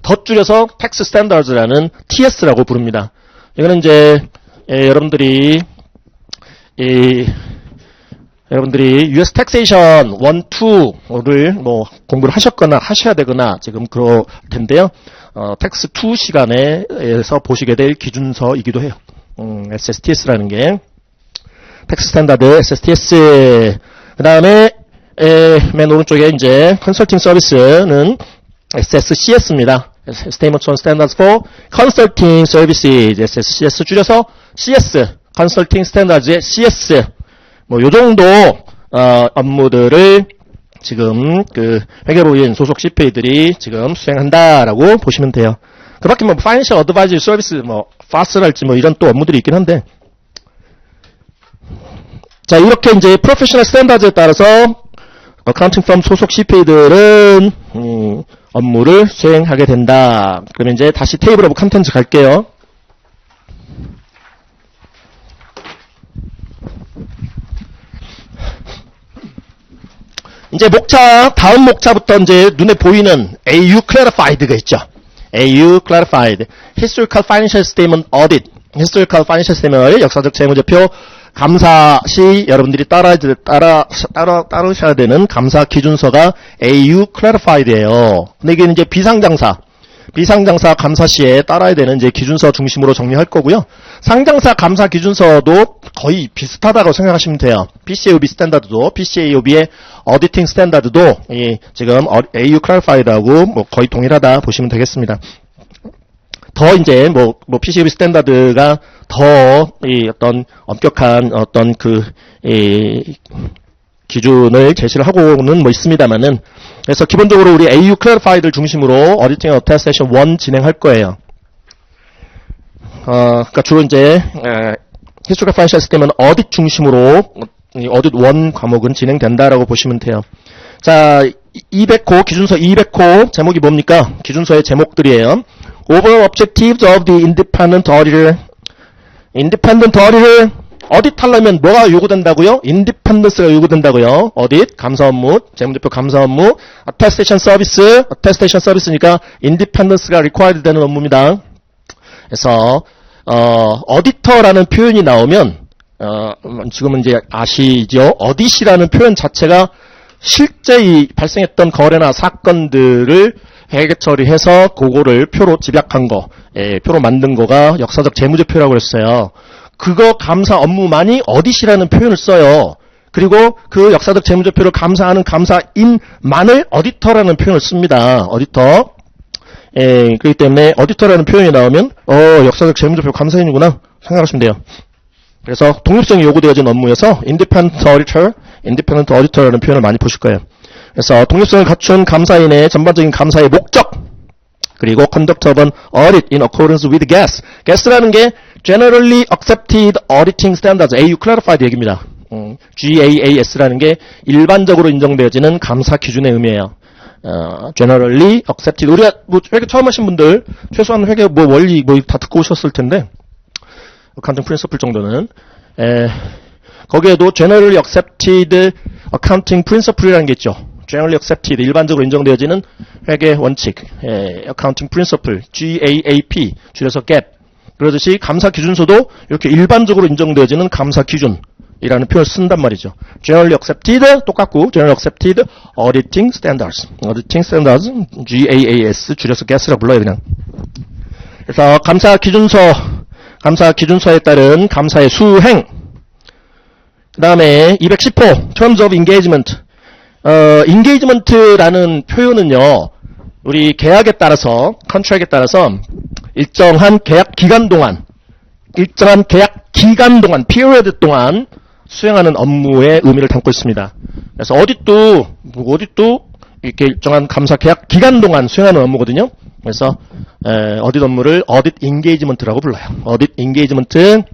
덧줄여서 텍스 스탠다드라는 TS라고 부릅니다. 이거는 이제 여러분들이 US Taxation 1, 2를 뭐 공부를 하셨거나 하셔야 되거나 지금 그럴 텐데요. 텍스 2 시간에서 보시게 될 기준서이기도 해요. SSTS라는 게 텍스 스탠다드 SSTS. 그 다음에 맨 오른쪽에 이제 컨설팅 서비스는 SSCS입니다. Statement on Standards for Consulting Services, SSCS 줄여서 CS, Consulting Standards의 CS. 뭐 요 정도 업무들을 지금 그 회계법인 소속 CPA들이 지금 수행한다라고 보시면 돼요. 그 밖에 뭐 Financial Advisory Service, 뭐 FAS랄지 뭐 이런 또 업무들이 있긴 한데, 자, 이렇게 이제 Professional Standards에 따라서 어카운팅 펌 소속 CPA들은 업무를 수행하게 된다. 그러면 이제 다시 테이블 오브 컨텐츠 갈게요. 이제 목차, 다음 목차부터 이제 눈에 보이는 AU Clarified가 있죠. AU Clarified. Historical Financial Statement Audit. Historical Financial Statement을 역사적 재무제표 감사 시 여러분들이 따르셔야 되는 감사 기준서가 AU Clarified예요. 근데 이게 이제 비상장사 감사 시에 따라야 되는 이제 기준서 중심으로 정리할 거고요. 상장사 감사 기준서도 거의 비슷하다고 생각하시면 돼요. PCAOB 스탠다드도, PCAOB의 어디팅 스탠다드도 지금 AU Clarified하고 뭐 거의 동일하다 보시면 되겠습니다. 더 이제 뭐 PCAOB 스탠다드가 더 어떤 엄격한 어떤 기준을 제시를 하고는 뭐 있습니다만은, 그래서 기본적으로 우리 AU Clarified를 중심으로 Auditing Attestation 1 진행할 거예요. 그러니까 주로 이제 Historical Financial Statement Audit 중심으로 Audit 1 과목은 진행된다라고 보시면 돼요. 자, 200호 기준서 200호 제목이 뭡니까? 기준서의 제목들이에요. Overall Objectives of the Independent Auditor. Independent Auditor 어디트하려면 뭐가 요구된다고요? 인디펜던스가 요구된다고요. 어딧, 감사 업무, 재무제표 감사 업무, attestation 서비스니까 인디펜던스가 required 되는 업무입니다. 그래서 어디터라는 표현이 나오면 지금은 이제 아시죠? 어딧이라는 표현 자체가 실제 발생했던 거래나 사건들을 회계 처리해서 그거를 표로 집약한 거, 표로 만든 거가 역사적 재무제표라고 그랬어요. 그거 감사 업무만이 어딧이라는 표현을 써요. 그리고 그 역사적 재무제표를 감사하는 감사인만을 어디터라는 표현을 씁니다. 어디터. 그렇기 때문에 어디터라는 표현이 나오면 역사적 재무제표 감사인이구나 생각하시면 돼요. 그래서 독립성이 요구되어진 업무에서 independent auditor라는 표현을 많이 보실 거예요. 그래서 독립성을 갖춘 감사인의 전반적인 감사의 목적, 그리고 conduct of an audit in accordance with GAS. GAS라는 게 Generally Accepted Auditing Standards, AU Clarified 얘기입니다. GAAS라는 게 일반적으로 인정되어지는 감사 기준의 의미예요. Generally Accepted. 우리가 뭐 회계 처음 하신 분들 최소한 회계 뭐 원리 뭐 다 듣고 오셨을 텐데, 어카운팅 프린서플 정도는. 거기에도 Generally Accepted Accounting Principle이라는 게 있죠. Generally Accepted, 일반적으로 인정되어지는 회계 원칙, Accounting Principle, GAAP, 줄여서 GAAP. 그러듯이 감사 기준서도 이렇게 일반적으로 인정되어지는 감사 기준이라는 표현을 쓴단 말이죠. Generally Accepted 똑같고 Generally Accepted Auditing Standards, Auditing Standards, GAAP, 줄여서 GAS라고 불러요 그냥. 그래서 감사 기준서에 따른 감사의 수행. 그 다음에 210호 Terms of Engagement. engagement라는 표현은요, 우리 계약에 따라서, 컨트랙에 따라서 일정한 계약 기간 동안, period 동안 수행하는 업무의 의미를 담고 있습니다. 그래서 어디도 이렇게 일정한 감사 계약 기간 동안 수행하는 업무거든요. 그래서 어딧 업무를 어딧 engagement라고 불러요. 어딧 engagement.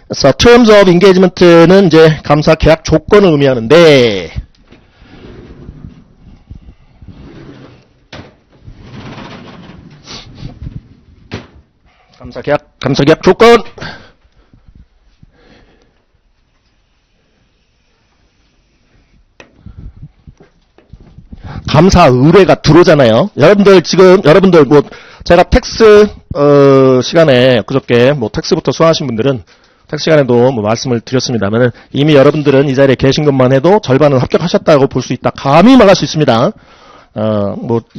그래서 terms of engagement는 이제 감사 계약 조건을 의미하는데, 감사 계약 조건. 감사 의뢰가 들어오잖아요. 여러분들 제가 텍스 시간에 그저께 텍스부터 수강하신 분들은 텍스 시간에도 말씀을 드렸습니다만 이미 여러분들은 이 자리에 계신 것만 해도 절반은 합격하셨다고 볼 수 있다. 감히 말할 수 있습니다.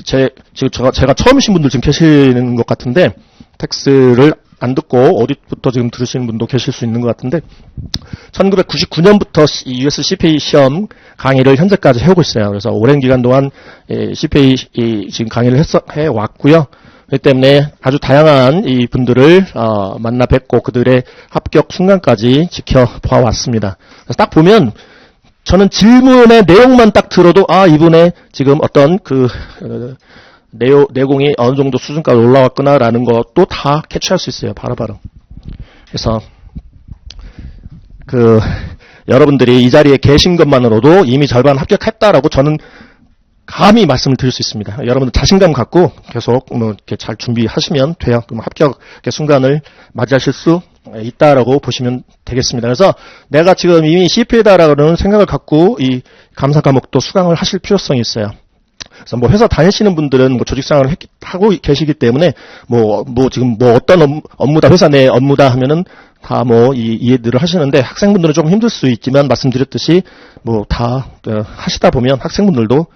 제가 처음이신 분들 지금 계시는 것 같은데 텍스를 안 듣고 어디부터 지금 들으시는 분도 계실 수 있는 것 같은데 1999년부터 US CPA 시험 강의를 현재까지 해오고 있어요. 그래서 오랜 기간 동안 CPA 지금 강의를 해왔고요. 그렇기 때문에 아주 다양한 이 분들을 만나 뵙고 그들의 합격 순간까지 지켜봐 왔습니다. 그래서 딱 보면 저는 질문의 내용만 딱 들어도 이분의 지금 어떤 내공이 어느 정도 수준까지 올라왔구나라는 것도 다 캐치할 수 있어요. 바로바로. 그래서 여러분들이 이 자리에 계신 것만으로도 이미 절반 합격했다라고 저는 감히 말씀을 드릴 수 있습니다. 여러분들 자신감 갖고 계속 이렇게 잘 준비하시면 돼요. 그럼 합격의 순간을 맞이하실 수 있다라고 보시면 되겠습니다. 그래서 내가 지금 이미 CPA다라는 생각을 갖고 이 감사 과목도 수강을 하실 필요성이 있어요. 그래서 회사 다니시는 분들은 조직생활을 하고 계시기 때문에 지금 어떤 업무다, 회사 내 업무다 하면은 다 이해들을 하시는데 학생분들은 조금 힘들 수 있지만 말씀드렸듯이 다 하시다 보면 학생분들도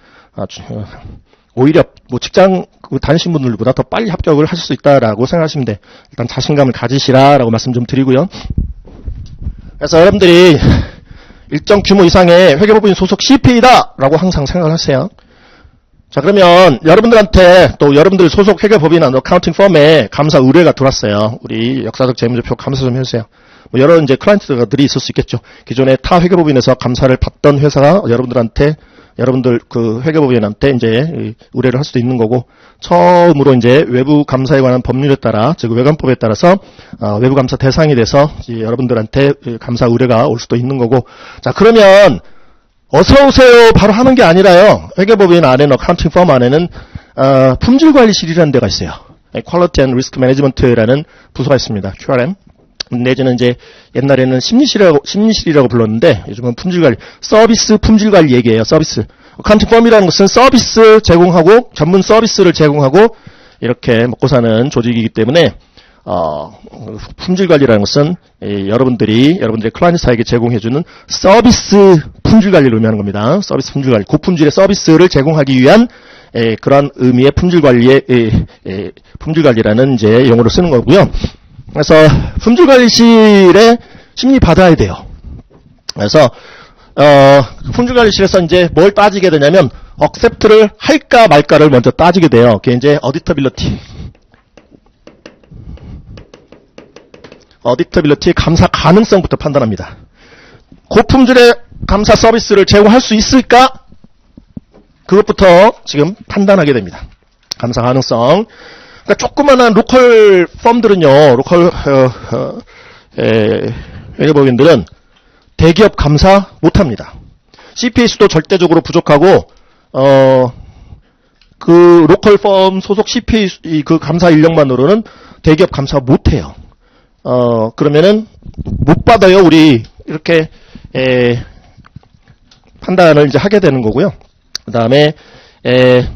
오히려 직장 다니신 분들보다 더 빨리 합격을 하실 수 있다라고 생각하시면 돼. 일단 자신감을 가지시라라고 말씀 좀 드리고요. 그래서 여러분들이 일정 규모 이상의 회계법인 소속 CPA다라고 항상 생각을 하세요. 자, 그러면 여러분들한테 또 여러분들 소속 회계법인이나 어카운팅 펌에 감사 의뢰가 들어왔어요. 우리 역사적 재무제표 감사 좀 해주세요. 여러 이제 클라이언트들이 있을 수 있겠죠. 기존에 타 회계법인에서 감사를 받던 회사가 여러분들 회계법인한테 이제 의뢰를 할 수도 있는 거고, 처음으로 이제 외부 감사에 관한 법률에 따라, 즉 외관법에 따라서 외부 감사 대상이 돼서 여러분들한테 감사 의뢰가 올 수도 있는 거고. 자, 그러면 어서 오세요 바로 하는 게 아니라요. 회계법인 안에는 어카운팅 펌 안에는 품질관리실이라는 데가 있어요. Quality and Risk Management라는 부서가 있습니다. QRM. 내지는 이제 옛날에는 심리실이라고 불렀는데 요즘은 품질관리, 서비스 품질관리 얘기예요. 서비스. 어카운팅 펌이라는 것은 서비스 제공하고 전문 서비스를 제공하고 이렇게 먹고 사는 조직이기 때문에 품질관리라는 것은 여러분들의 클라이언트사에게 제공해주는 서비스 품질관리를 의미하는 겁니다. 서비스 품질관리, 고품질의 서비스를 제공하기 위한 그런 의미의 품질관리라는 이제 용어를 쓰는 거고요. 그래서 품질관리실에 심리받아야 돼요. 그래서 품질관리실에서 이제 뭘 따지게 되냐면 억셉트를 할까 말까를 먼저 따지게 돼요. 그게 이제 어디터빌리티 감사 가능성부터 판단합니다. 고품질의 감사 서비스를 제공할 수 있을까? 그것부터 지금 판단하게 됩니다. 감사 가능성. 그러니까 조그마한 로컬 펌들은요, 로컬 회계법인들은 대기업 감사 못합니다. CPA 수도 절대적으로 부족하고 로컬 펌 소속 CPA 그 감사 인력만으로는 대기업 감사 못해요. 그러면은 못 받아요. 우리 이렇게 판단을 이제 하게 되는 거고요. 그 다음에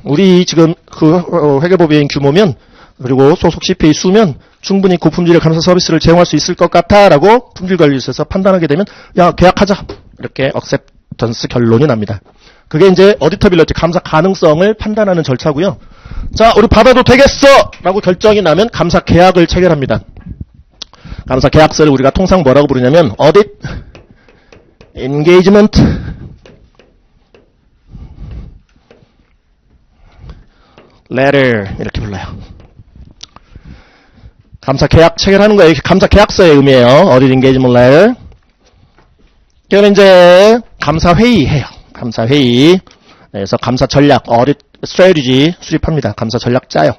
우리 지금 그 회계법인 규모면 그리고 소속 CPA 수면 충분히 고품질의 감사 서비스를 제공할 수 있을 것 같아라고 품질관리소에서 판단하게 되면 야 계약하자 이렇게 억셉턴스 결론이 납니다. 그게 이제 어디터빌리티 감사 가능성을 판단하는 절차고요. 자 우리 받아도 되겠어 라고 결정이 나면 감사 계약을 체결합니다. 감사 계약서를 우리가 통상 뭐라고 부르냐면 Audit Engagement Letter 이렇게 불러요. 감사 계약 체결하는 거예요. 감사 계약서의 의미예요. Audit Engagement Letter. 그럼 이제 감사 회의 해요. 감사 회의. 그래서 감사 전략, Audit Strategy 수립합니다. 감사 전략 짜요.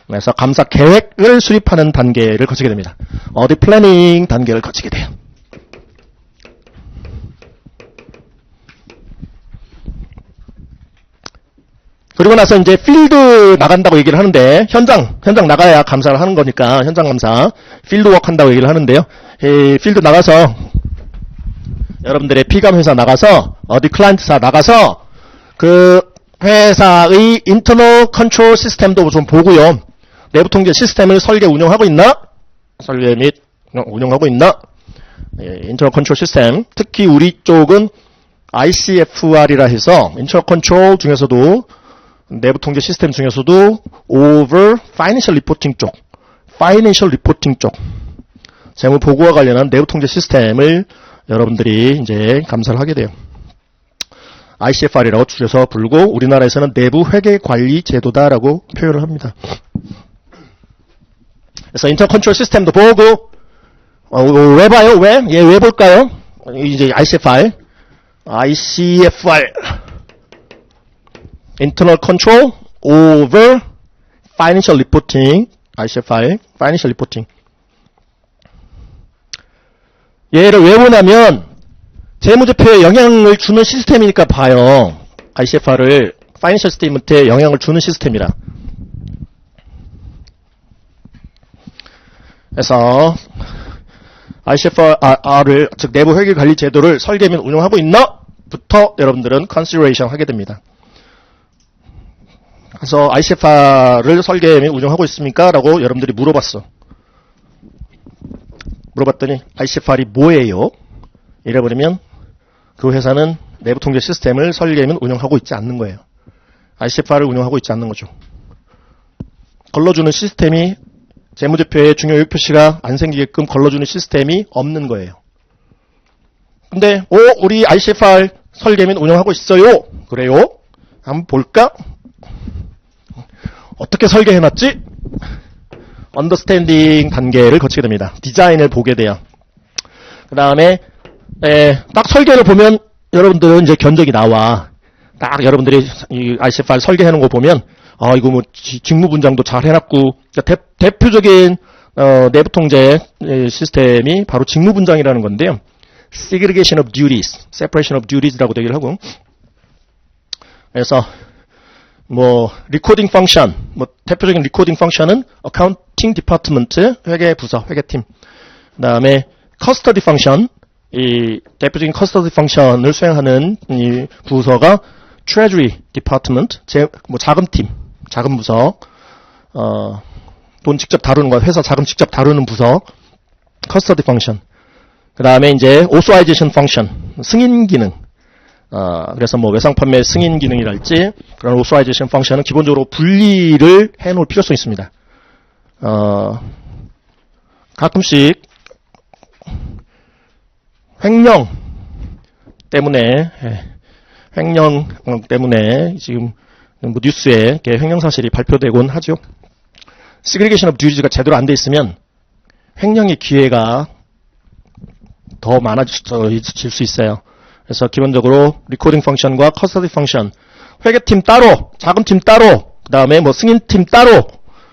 그래서 감사 계획을 수립하는 단계를 거치게 됩니다. Audit Planning 단계를 거치게 돼요. 그리고 나서 이제 필드 나간다고 얘기를 하는데 현장 나가야 감사를 하는 거니까 현장 감사 필드워크 한다고 얘기를 하는데요. 필드 나가서 여러분들의 피감 회사 나가서 어디 클라이언트사 나가서 그 회사의 인터널 컨트롤 시스템도 좀 보고요. 내부 통제 시스템을 설계 운영하고 있나? 설계 및 운영하고 있나? 인터널 컨트롤 시스템 특히 우리 쪽은 ICFR이라 해서 인터널 컨트롤 중에서도 내부 통제 시스템 중에서도 over financial reporting 쪽 재무 보고와 관련한 내부 통제 시스템을 여러분들이 이제 감사를 하게 돼요. ICFR이라고 줄여서 부르고 우리나라에서는 내부 회계 관리 제도다라고 표현을 합니다. 그래서 인터 컨트롤 시스템도 보고 왜 봐요? 왜 볼까요? 이제 ICFR Internal Control over Financial Reporting, ICFR, Financial Reporting. 얘를 왜 보냐면 재무제표에 영향을 주는 시스템이니까 봐요. ICFR을 Financial Statement에 영향을 주는 시스템이라. 그래서 ICFR을 즉 내부 회계 관리 제도를 설계 및 운영하고 있나? 부터 여러분들은 consideration 하게 됩니다. 그래서 ICFR을 설계 및 운영하고 있습니까? 라고 여러분들이 물어봤어. 물어봤더니 ICFR이 뭐예요? 이래버리면 그 회사는 내부 통제 시스템을 설계 및 운영하고 있지 않는 거예요. ICFR을 운영하고 있지 않는 거죠. 걸러주는 시스템이 재무제표에 중요요익 표시가 안 생기게끔 걸러주는 시스템이 없는 거예요. 근데 우리 ICFR 설계 및 운영하고 있어요. 그래요? 한번 볼까? 어떻게 설계해놨지? 언더스탠딩 단계를 거치게 됩니다. 디자인을 보게 돼요. 그 다음에 딱 설계를 보면 여러분들은 이제 견적이 나와. 딱 여러분들이 이 ICFR 설계해놓은 거 보면 이거 뭐 직무 분장도 잘 해놨고 그러니까 대표적인 내부 통제 시스템이 바로 직무 분장이라는 건데요. Segregation of duties, Separation of duties라고 얘기를 하고 그래서 뭐 리코딩 펑션, 뭐 대표적인 리코딩 펑션은 어카운팅 디파트먼트, 회계 부서, 회계팀. 그다음에 커스터디 펑션, 이 대표적인 커스터디 펑션을 수행하는 이 부서가 트레저리 디파트먼트, 뭐 자금팀, 자금 부서. 돈 직접 다루는 거, 회사 자금 직접 다루는 부서, 커스터디 펑션. 그다음에 이제 오소라이제이션 펑션, 승인 기능. 그래서 뭐 외상 판매 승인 기능이랄지 그런 오소라이제이션 펑션은 기본적으로 분리를 해놓을 필요성이 있습니다. 가끔씩 횡령 때문에 지금 뭐 뉴스에 횡령 사실이 발표되곤 하죠. Segregation of Duties가 제대로 안 돼 있으면 횡령의 기회가 더 많아질 수 있어요. 그래서 기본적으로 리코딩 펑션과 커스터디 펑션, 회계팀 따로, 자금팀 따로, 그 다음에 뭐 승인팀 따로,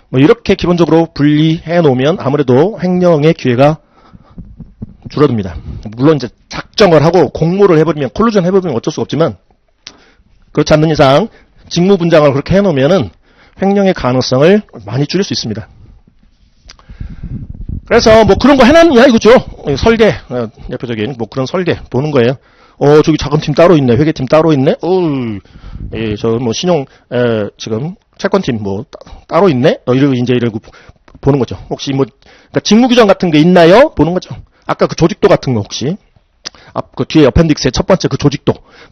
뭐 이렇게 기본적으로 분리해 놓으면 아무래도 횡령의 기회가 줄어듭니다. 물론 이제 작정을 하고 공모를 해버리면, 콜루전 해버리면 어쩔 수가 없지만, 그렇지 않는 이상 직무 분장을 그렇게 해 놓으면은 횡령의 가능성을 많이 줄일 수 있습니다. 그래서 뭐 그런 거 해놨냐 이거죠. 설계, 대표적인 뭐 그런 설계 보는 거예요. 저기 자금팀 따로 있네, 회계팀 따로 있네. 예, 저 뭐 신용 지금 채권팀 뭐 따로 있네. 이러고 보는 거죠. 혹시 뭐 그러니까 직무 규정 같은 게 있나요? 보는 거죠. 아까 그 조직도 같은 거 혹시 그 뒤에 어펜딕스의 첫 번째 그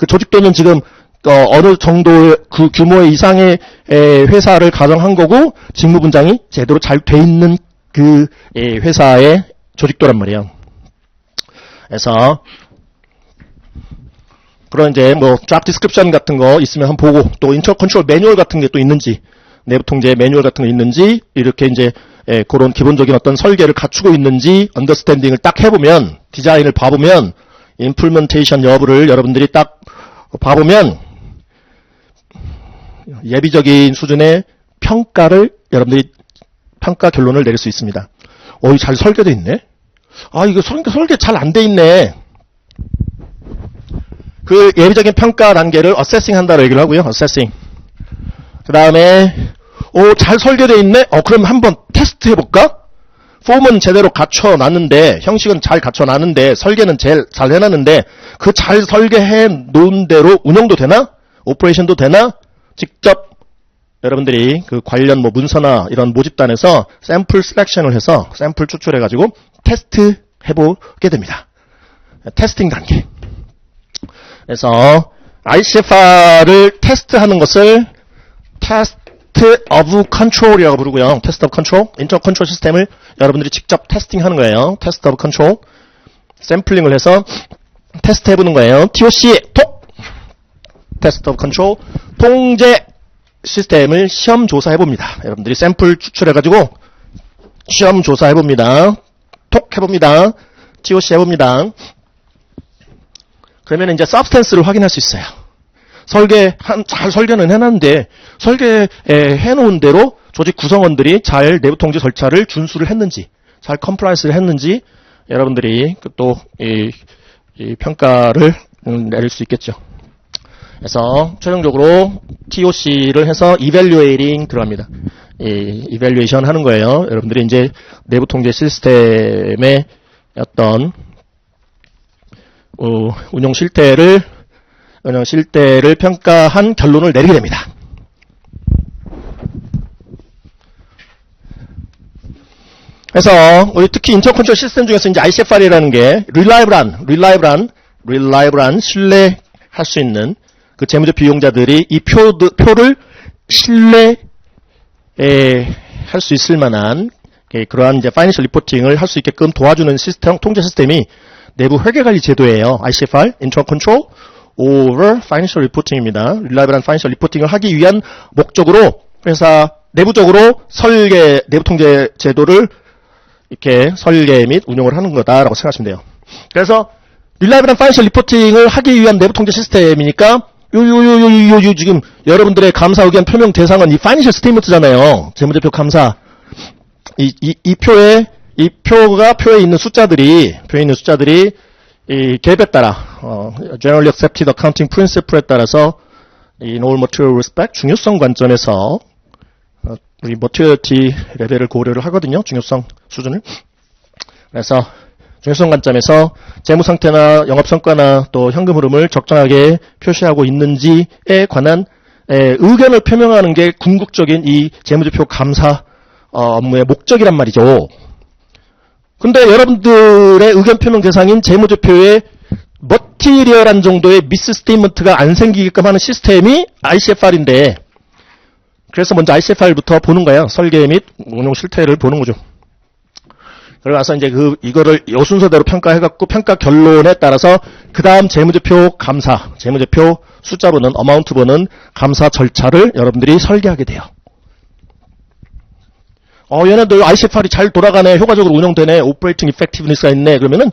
조직도는 지금 어느 정도의 그 규모의 이상의 회사를 가정한 거고 직무 분장이 제대로 잘 돼 있는 그 회사의 조직도란 말이에요. 그래서 그런 이제 뭐 잡 디스크립션 같은 거 있으면 한번 보고 또 인터 컨트롤 매뉴얼 같은 게 또 있는지 내부 통제 매뉴얼 같은 거 있는지 이렇게 이제 그런 기본적인 어떤 설계를 갖추고 있는지 언더스탠딩을 딱 해보면 디자인을 봐보면 임플멘테이션 여부를 여러분들이 딱 봐보면 예비적인 수준의 평가를 여러분들이 평가 결론을 내릴 수 있습니다. 이거 잘 설계되어 있네. 이거 설계 잘 안 돼 있네. 그 예비적인 평가 단계를 어세싱 한다고 얘기를 하고요. 어세싱. 그 다음에 잘 설계되어 있네. 그럼 한번 테스트 해볼까? 폼은 제대로 갖춰놨는데 형식은 잘 갖춰놨는데 설계는 제일 잘 해놨는데 그 잘 설계해 놓은 대로 운영도 되나? 오퍼레이션도 되나? 직접 여러분들이 그 관련 뭐 문서나 이런 모집단에서 샘플 셀렉션을 해서 샘플 추출해가지고 테스트 해보게 됩니다. 테스팅 단계. 그래서 ICFR을 테스트하는 것을 테스트 오브 컨트롤이라고 부르고요. 테스트 오브 컨트롤, 인터 컨트롤 시스템을 여러분들이 직접 테스팅하는 거예요. 테스트 오브 컨트롤, 샘플링을 해서 테스트 해보는 거예요. TOC, 테스트 오브 컨트롤, 통제 시스템을 시험 조사해봅니다. 여러분들이 샘플 추출해가지고 시험 조사해봅니다. 톡 해봅니다. TOC 해봅니다. 그러면 이제 서브스턴스를 확인할 수 있어요. 잘 설계는 해놨는데 해놓은 대로 조직 구성원들이 잘 내부 통제 절차를 준수를 했는지, 잘 컴플라이언스를 했는지 여러분들이 또 이 평가를 내릴 수 있겠죠. 그래서 최종적으로 TOC를 해서 evaluating 들어갑니다. evaluation 하는 거예요. 여러분들이 이제 내부 통제 시스템의 어떤 운영 실태를 평가한 결론을 내리게 됩니다. 그래서 우리 특히 인터 컨트롤 시스템 중에서 이제 ICFR이라는 게 reliable한 신뢰할 수 있는 그 재무제표 이용자들이 이 표를 신뢰할 수 있을 만한 그러한 이제 파이낸셜 리포팅을 할 수 있게끔 도와주는 시스템, 통제 시스템이 내부 회계관리 제도예요. ICFR, Internal Control over Financial Reporting입니다. Reliable한 Financial Reporting을 하기 위한 목적으로 회사 내부적으로 내부 통제 제도를 이렇게 설계 및 운영을 하는 거다라고 생각하시면 돼요. 그래서 Reliable한 Financial Reporting을 하기 위한 내부 통제 시스템이니까 지금 여러분들의 감사 의견 표명 대상은 이 Financial Statement잖아요. 재무제표 감사. 이 표에 있는 숫자들이 이 갭에 따라 Generally Accepted Accounting Principle에 따라서 이 In All Material Respect 중요성 관점에서 우리 Materiality 레벨을 고려를 하거든요. 중요성 수준을. 그래서 중요성 관점에서 재무 상태나 영업 성과나 또 현금 흐름을 적정하게 표시하고 있는지에 관한 의견을 표명하는 게 궁극적인 이 재무제표 감사 업무의 목적이란 말이죠. 근데 여러분들의 의견 표명 대상인 재무제표에 머티리얼한 정도의 미스 스테이트먼트가 안 생기게끔 하는 시스템이 ICFR인데 그래서 먼저 ICFR부터 보는 거예요. 설계 및 운용 실태를 보는 거죠. 그러고 나서 이제 이거를 요 순서대로 평가해갖고 평가 결론에 따라서 그 다음 재무제표 감사, 재무제표 숫자 보는, 어마운트 보는 감사 절차를 여러분들이 설계하게 돼요. 얘네들 ICFR이 잘 돌아가네, 효과적으로 운영되네, 오퍼레이팅 이펙티브니스가 있네, 그러면은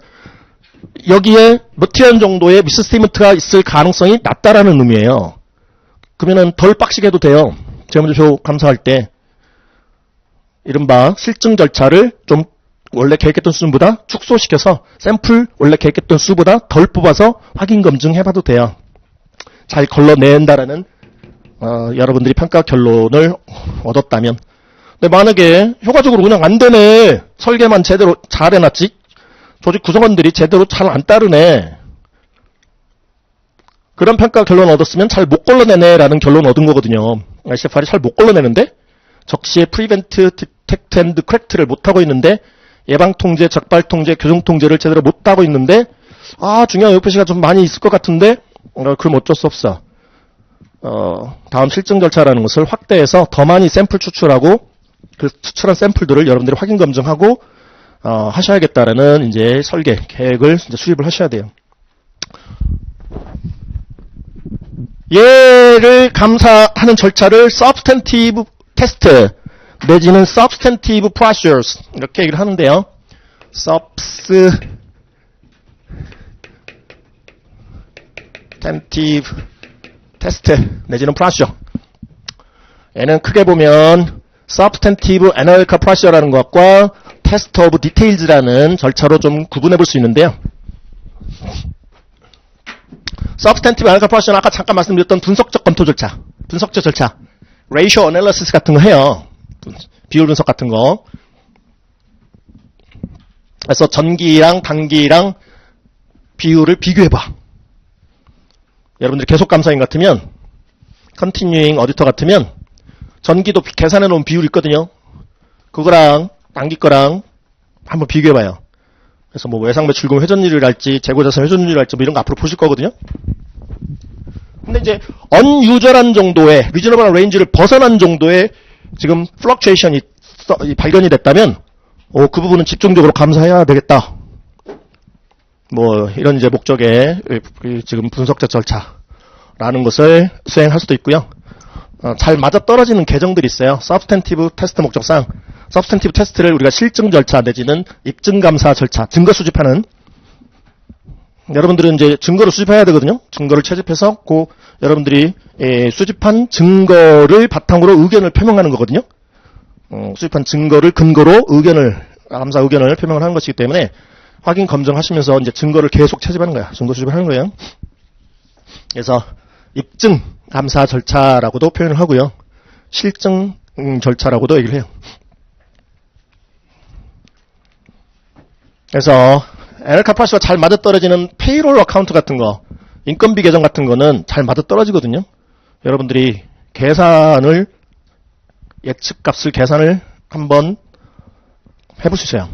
여기에 머티리얼 정도의 미스 스테이트먼트가 있을 가능성이 낮다라는 의미예요. 그러면은 덜 빡시게 해도 돼요. 재무제표 감사할 때. 이른바 실증 절차를 좀 원래 계획했던 수준보다 축소시켜서 샘플 원래 계획했던 수보다 덜 뽑아서 확인 검증해봐도 돼요. 잘 걸러낸다라는 여러분들이 평가 결론을 얻었다면 근데 만약에 효과적으로 운영 안 되네. 설계만 제대로 잘 해놨지. 조직 구성원들이 제대로 잘 안 따르네. 그런 평가 결론 얻었으면 잘 못 걸러내네라는 결론 얻은 거거든요. ICFR이 잘 못 걸러내는데 적시에 프리벤트, 디텍트 앤드 크랙트를 못하고 있는데 예방통제, 적발통제, 교정통제를 제대로 못하고 있는데 중요한 요표시가 좀 많이 있을 것 같은데 그럼 어쩔 수 없어. 다음 실증 절차라는 것을 확대해서 더 많이 샘플 추출하고 그 추출한 샘플들을 여러분들이 확인 검증하고 하셔야겠다라는 이제 설계 계획을 이제 수립을 하셔야 돼요. 얘를 감사하는 절차를 substantive test 내지는 substantive procedures 이렇게 얘기를 하는데요. substantive test 내지는 procedure. 얘는 크게 보면 substantive analytical procedure라는 것과 test of details라는 절차로 좀 구분해 볼 수 있는데요. substantive analytical procedure는 아까 잠깐 말씀드렸던 분석적 검토 절차, 분석적 절차, ratio analysis 같은 거 해요. 비율 분석 같은 거. 그래서 전기랑 단기랑 비율을 비교해봐. 여러분들이 계속 감사인 같으면, 컨티뉴잉 어디터 같으면 전기도 계산해 놓은 비율이 있거든요. 그거랑 단기 거랑 한번 비교해봐요. 그래서 뭐 외상 매출금 회전율이랄지 재고자산 회전율이랄지 뭐 이런 거 앞으로 보실 거거든요. 근데 이제 unusual한 정도의 reasonable range를 벗어난 정도의 지금 fluctuation이 발견이 됐다면 그 부분은 집중적으로 감사해야 되겠다. 뭐 이런 이제 목적의 지금 분석적 절차라는 것을 수행할 수도 있고요. 잘 맞아떨어지는 계정들이 있어요. substantive 테스트 목적상 substantive 테스트를 우리가 실증 절차 내지는 입증 감사 절차, 증거 수집하는, 여러분들은 이제 증거를 수집해야 되거든요. 증거를 채집해서 여러분들이 수집한 증거를 바탕으로 의견을 표명하는 거거든요. 수집한 증거를 근거로 감사 의견을 표명을 하는 것이기 때문에 확인 검증하시면서 이제 증거를 계속 채집하는 거야. 증거 수집을 하는 거예요. 그래서 입증 감사 절차라고도 표현을 하고요. 실증 절차라고도 얘기를 해요. 그래서 에너카파시가 잘 맞아떨어지는 페이롤 어카운트 같은 거, 인건비 계정 같은 거는 잘 맞아떨어지거든요. 여러분들이 예측값을 계산을 한번 해볼 수 있어요.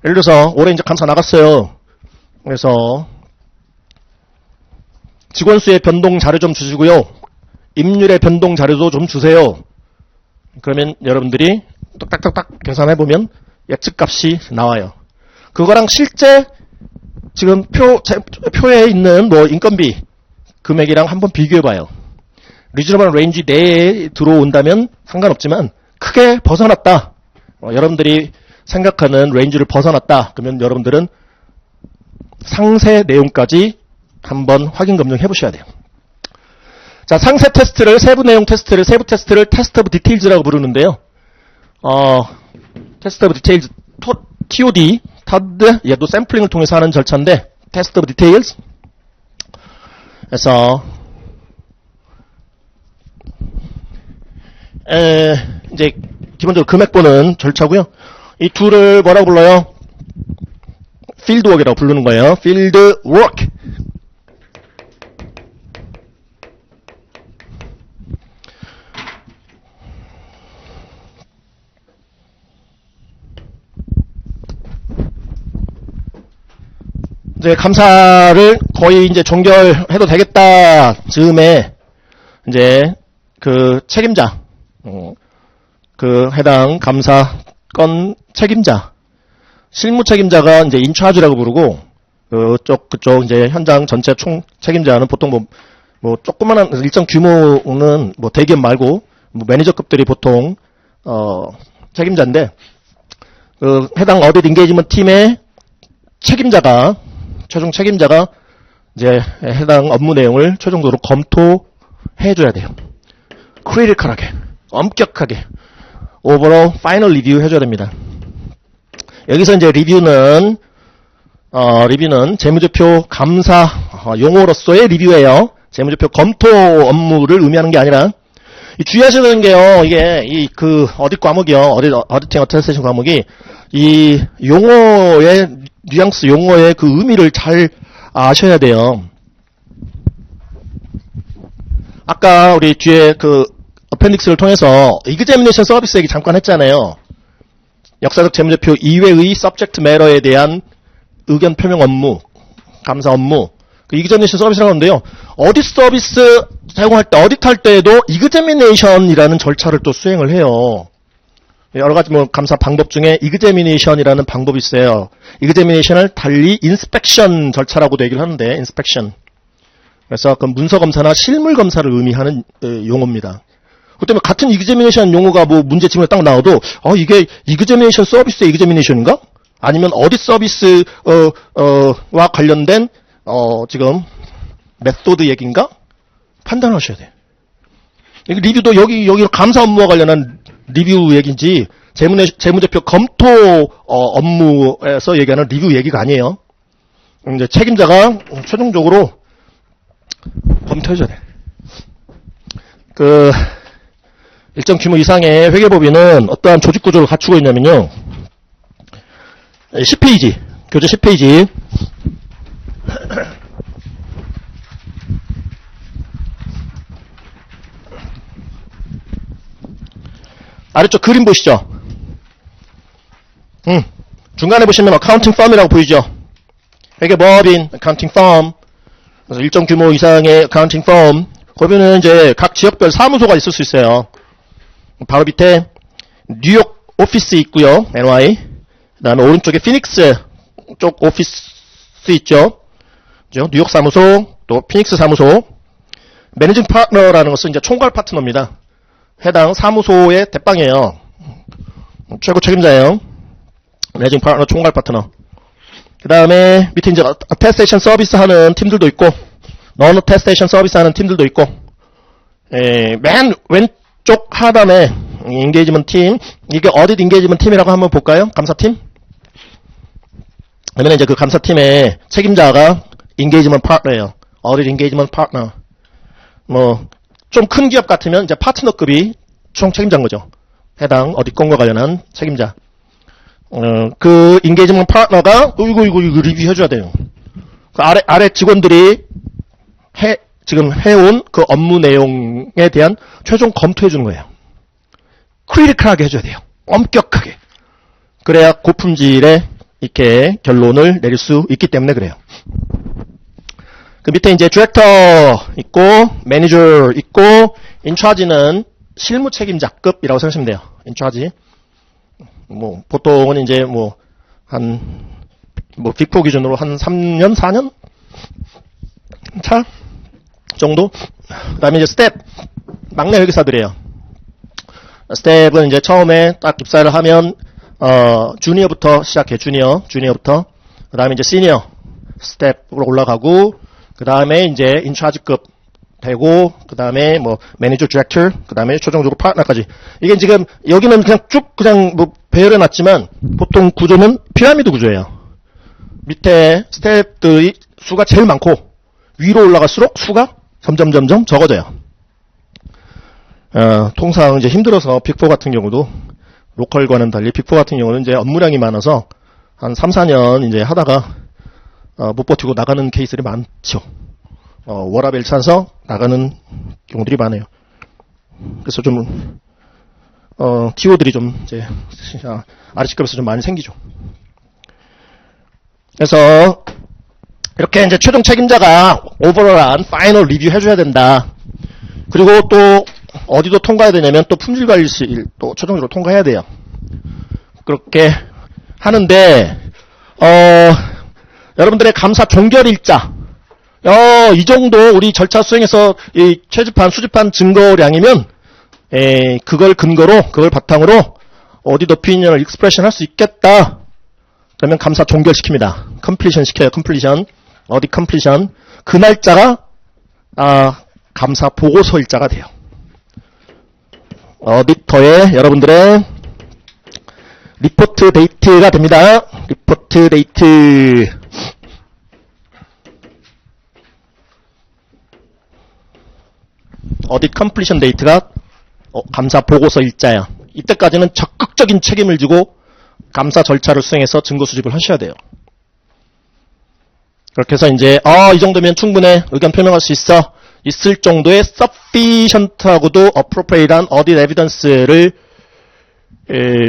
예를 들어서 올해 이제 감사 나갔어요. 그래서 직원 수의 변동 자료 좀 주시고요. 임률의 변동 자료도 좀 주세요. 그러면 여러분들이 똑딱똑딱 계산해보면 예측값이 나와요. 그거랑 실제 지금 표에 있는 뭐 인건비 금액이랑 한번 비교해봐요. 리저너블 레인지 내에 들어온다면 상관없지만 크게 벗어났다. 여러분들이 생각하는 레인지를 벗어났다. 그러면 여러분들은 상세 내용까지 한번 확인 검증해 보셔야 돼요. 자, 상세 테스트를, 세부 내용 테스트를, 세부 테스트를 테스트 오브 디테일즈라고 부르는데요. 테스트 오브 디테일즈, TOD, 얘도 샘플링을 통해서 하는 절차인데, 테스트 오브 디테일즈. 그래서, 이제, 기본적으로 금액 보는 절차고요. 이 둘을 뭐라고 불러요? 필드워크라고 부르는 거예요. 필드워크. 이제 감사를 거의 이제 종결해도 되겠다 즈음에 이제 그 책임자, 그 해당 감사건 책임자, 실무 책임자가 이제 인차주라고 부르고 그쪽 이제 현장 전체 총 책임자는 보통 뭐 조그만한 일정 규모는 뭐 대기업 말고 뭐 매니저급들이 보통 책임자인데 그 해당 어딧 인게이지먼트 팀의 최종 책임자가 이제 해당 업무 내용을 최종적으로 검토해줘야 돼요. 크리티컬하게, 엄격하게, 오버롤 파이널 리뷰 해줘야 됩니다. 여기서 이제 리뷰는 재무제표 감사 용어로서의 리뷰예요. 재무제표 검토 업무를 의미하는 게 아니라 이 주의하시는 게요, 이게, 어딧 과목이요, 어디팅 어테스테이션 과목이, 이 용어의, 뉘앙스, 용어의 그 의미를 잘 아셔야 돼요. 아까 우리 뒤에 어펜딕스를 통해서 이그제미네이션 서비스 얘기 잠깐 했잖아요. 역사적 재무제표 이외의 서브젝트 매러에 대한 의견 표명 업무, 감사 업무, 이그제미네이션 서비스라고 하는데요. 어딧 서비스 사용할 때, 어딧할 때에도 이그제미네이션이라는 절차를 또 수행을 해요. 여러 가지 감사 방법 중에 이그제미네이션이라는 방법이 있어요. 이그제미네이션을 달리 인스펙션 절차라고도 얘기를 하는데, 인스펙션. 그래서 그 문서 검사나 실물 검사를 의미하는 용어입니다. 그 때문에 같은 이그제미네이션 용어가 문제 지문에 딱 나와도, 이게 이그제미네이션 서비스의 이그제미네이션인가? 아니면 어딧 서비스와 관련된 지금 메소드 얘기인가? 판단하셔야 돼요. 리뷰도 여기 감사 업무와 관련한 리뷰 얘기인지 재무제표 검토 업무에서 얘기하는 리뷰 얘기가 아니에요. 이제 책임자가 최종적으로 검토해줘야 돼. 일정 규모 이상의 회계법인은 어떠한 조직 구조를 갖추고 있냐면요. 10페이지, 교재 10페이지. 아래쪽 그림 보시죠. 중간에 보시면 어카운팅 펌이라고 보이죠. 회계법인, 어카운팅 펌. 그래서 일정 규모 이상의 어카운팅 펌. 거기는 이제 각 지역별 사무소가 있을 수 있어요. 바로 밑에 뉴욕 오피스 있고요. NY. 그 다음에 오른쪽에 피닉스 쪽 오피스 있죠. 뉴욕 사무소, 또 피닉스 사무소. 매니징 파트너라는 것은 이제 총괄 파트너입니다. 해당 사무소의 대빵이에요. 최고 책임자예요. 매니징 파트너 총괄 파트너. 그 다음에 밑에 이제 어테스테이션 서비스 하는 팀들도 있고, non 어테스테이션 서비스 하는 팀들도 있고, 맨 왼쪽 하단에 인게이지먼트 팀, 이게 어딧 인게이지먼트 팀이라고 한번 볼까요? 감사팀? 그러면 이제 그 감사팀의 책임자가 인게이지먼트 파트너예요. 어딧 인게이지먼트 파트너. 좀 큰 기업 같으면 이제 파트너급이 총 책임자인 거죠. 해당 어딧 건과 관련한 책임자. 그 인게이지먼트 파트너가 이거 리뷰해줘야 돼요. 그 아래 직원들이 지금 해온 그 업무 내용에 대한 최종 검토해주는 거예요. 크리티컬하게 해줘야 돼요. 엄격하게. 그래야 고품질의 이렇게 결론을 내릴 수 있기 때문에 그래요. 그 밑에 이제 디렉터 있고, 매니저 있고, 인차지는 실무 책임자급이라고 생각하시면 돼요. 인차지. 보통은 이제 빅4 기준으로 한 3년, 4년? 차? 정도? 그 다음에 이제 스텝. 막내 회계사들이에요. 스텝은 이제 처음에 딱 입사를 하면, 주니어부터 시작해, 주니어부터. 그 다음에 이제 시니어 스텝으로 올라가고, 그 다음에 이제 인차지급 되고, 그 다음에 매니저 디렉터, 그 다음에 최종적으로 파트너까지. 이게 지금, 여기는 그냥 쭉 배열해놨지만, 보통 구조는 피라미드 구조예요. 밑에 스텝들이 수가 제일 많고, 위로 올라갈수록 수가 점점 적어져요. 통상 이제 힘들어서 빅4 같은 경우도, 로컬과는 달리 빅4 같은 경우는 이제 업무량이 많아서, 한 3, 4년 이제 하다가, 못 버티고 나가는 케이스들이 많죠. 워라밸 차서 나가는 경우들이 많아요. 그래서 좀, TO들이 좀, 이제, 아래식급에서 좀 많이 생기죠. 그래서, 이렇게 이제 최종 책임자가 오버롤한 파이널 리뷰 해줘야 된다. 그리고 또, 어디도 통과해야 되냐면 또 품질관리실 또 최종적으로 통과해야 돼요. 그렇게 하는데, 여러분들의 감사 종결일자, 이 정도 우리 절차 수행에서 이 수집한 증거량이면, 그걸 바탕으로 어디도 오피니언을 익스프레션 할 수 있겠다. 그러면 감사 종결시킵니다. 컴플리션 시켜요, 컴플리션. 어디 컴플리션. 그 날짜가, 감사 보고서 일자가 돼요. 어디터의 여러분들의 리포트 데이트가 됩니다. 리포트 데이트. 어디 컴플리션 데이트가 감사 보고서 일자야. 이때까지는 적극적인 책임을 지고 감사 절차를 수행해서 증거 수집을 하셔야 돼요. 그렇게 해서 이제 이 정도면 충분해. 의견 표명할 수 있을 정도의 sufficient하고도 appropriate한 audit evidence를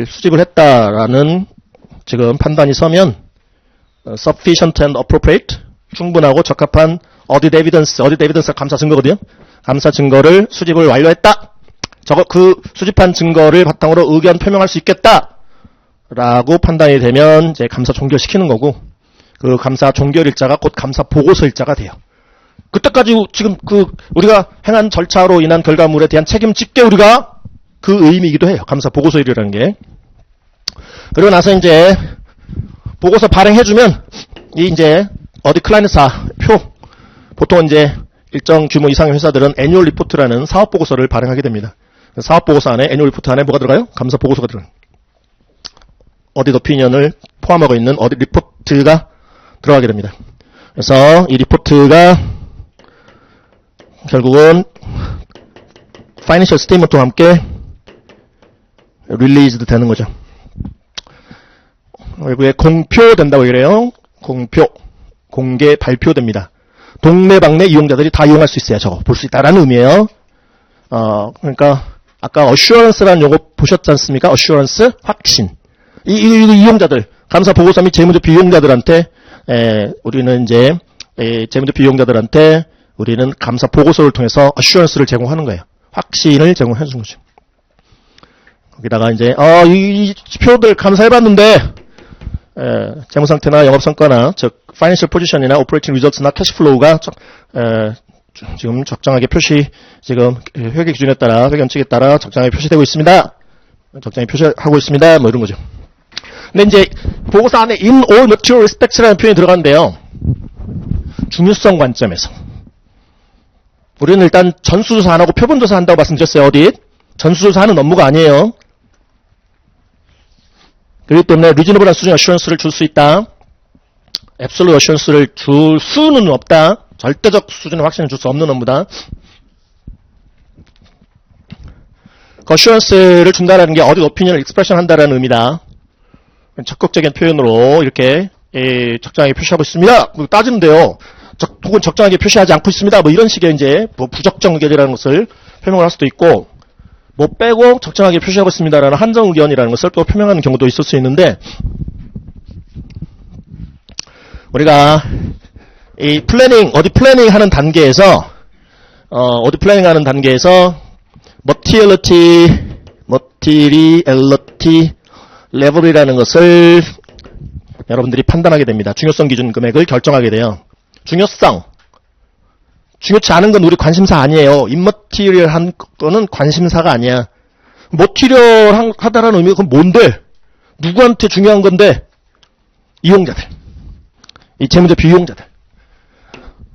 수집을 했다라는 지금 판단이 서면 sufficient and appropriate 충분하고 적합한 audit evidence가 감사 증거거든요. 감사 증거를 수집을 완료했다. 그 수집한 증거를 바탕으로 의견 표명할 수 있겠다라고 판단이 되면 이제 감사 종결시키는 거고, 그 감사 종결일자가 곧 감사 보고서일자가 돼요. 그때까지 지금 우리가 행한 절차로 인한 결과물에 대한 책임집게 우리가 그 의미이기도 해요. 감사 보고서일이라는 게. 그리고 나서 이제 보고서 발행해주면 이제 어디 클라이언트사 표, 보통 이제 일정 규모 이상의 회사들은 애뉴얼 리포트라는 사업 보고서를 발행하게 됩니다. 사업 보고서 안에 애뉴얼 리포트 안에 뭐가 들어가요? 감사 보고서가 들어가요. 어딧 오피니언을 포함하고 있는 어딧 리포트가 들어가게 됩니다. 그래서 이 리포트가 결국은 파이낸셜 스테이트먼트와 함께 릴리즈드 되는 거죠. 외부에 공표된다고 그래요. 공개 발표됩니다. 동네방네 이용자들이 다 이용할 수 있어요. 저거 볼 수 있다라는 의미예요. 그러니까 아까 assurance라는 용어 보셨지 않습니까? assurance, 확신. 이 이용자들, 감사 보고서 및 재무제표 이용자들한테 우리는 이제 재무제표 이용자들한테 우리는 감사 보고서를 통해서 assurance를 제공하는 거예요. 확신을 제공해 주는 거죠. 거기다가 이제 이 표들 감사해봤는데 재무상태나 영업성과나 즉 파이낸셜 포지션이나 오퍼레이팅 리저트나 캐시플로우가 지금 적정하게 지금 회계 기준에 따라 회계원칙에 따라 적정하게 표시되고 있습니다. 적정하게 표시하고 있습니다. 뭐 이런 거죠. 근데 이제 보고서 안에 in all material respects라는 표현이 들어가는데요. 중요성 관점에서 우리는 일단 전수조사 안 하고 표본조사 한다고 말씀드렸어요. 어디? 전수조사하는 업무가 아니에요. 그렇기 때문에 리즈너블한 수준의 어슈런스를 줄 수 있다. 앱솔루트 어슈런스를 줄 수는 없다. 절대적 수준의 확신을 줄 수 없는 업무다. 그 어슈런스를 준다라는 게 어디 오피니언을 익스프레션 한다라는 의미다. 적극적인 표현으로 이렇게 적정하게 표시하고 있습니다. 따지는데요. 혹은 적정하게 표시하지 않고 있습니다. 뭐 이런 식의 이제 부적정 의견이라는 것을 표명을 할 수도 있고, 뭐 빼고 적정하게 표시하고 있습니다라는 한정 의견이라는 것을 또 표명하는 경우도 있을 수 있는데, 우리가 이 어디 플래닝 하는 단계에서 materiality 레벨이라는 것을 여러분들이 판단하게 됩니다. 중요성 기준 금액을 결정하게 돼요. 중요치 않은 건 우리 관심사 아니에요. 임머티리얼한 거는 관심사가 아니야. 머티리얼하다라는 의미가 그건 뭔데? 누구한테 중요한 건데? 이용자들. 이 재무제표 이용자들.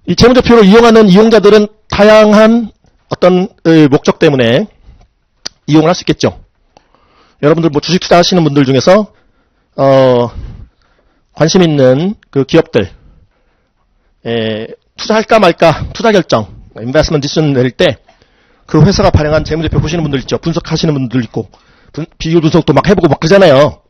이 재무제표를 이용하는 이용자들은 다양한 어떤 목적 때문에 이용을 할 수 있겠죠. 여러분들 뭐 주식 투자하시는 분들 중에서 관심 있는 그 기업들 투자할까 말까 투자 결정, 인베스트먼트 디시전 내릴 때 그 회사가 발행한 재무제표 보시는 분들 있죠. 분석하시는 분들 있고 비교 분석도 막 해보고 막 그러잖아요.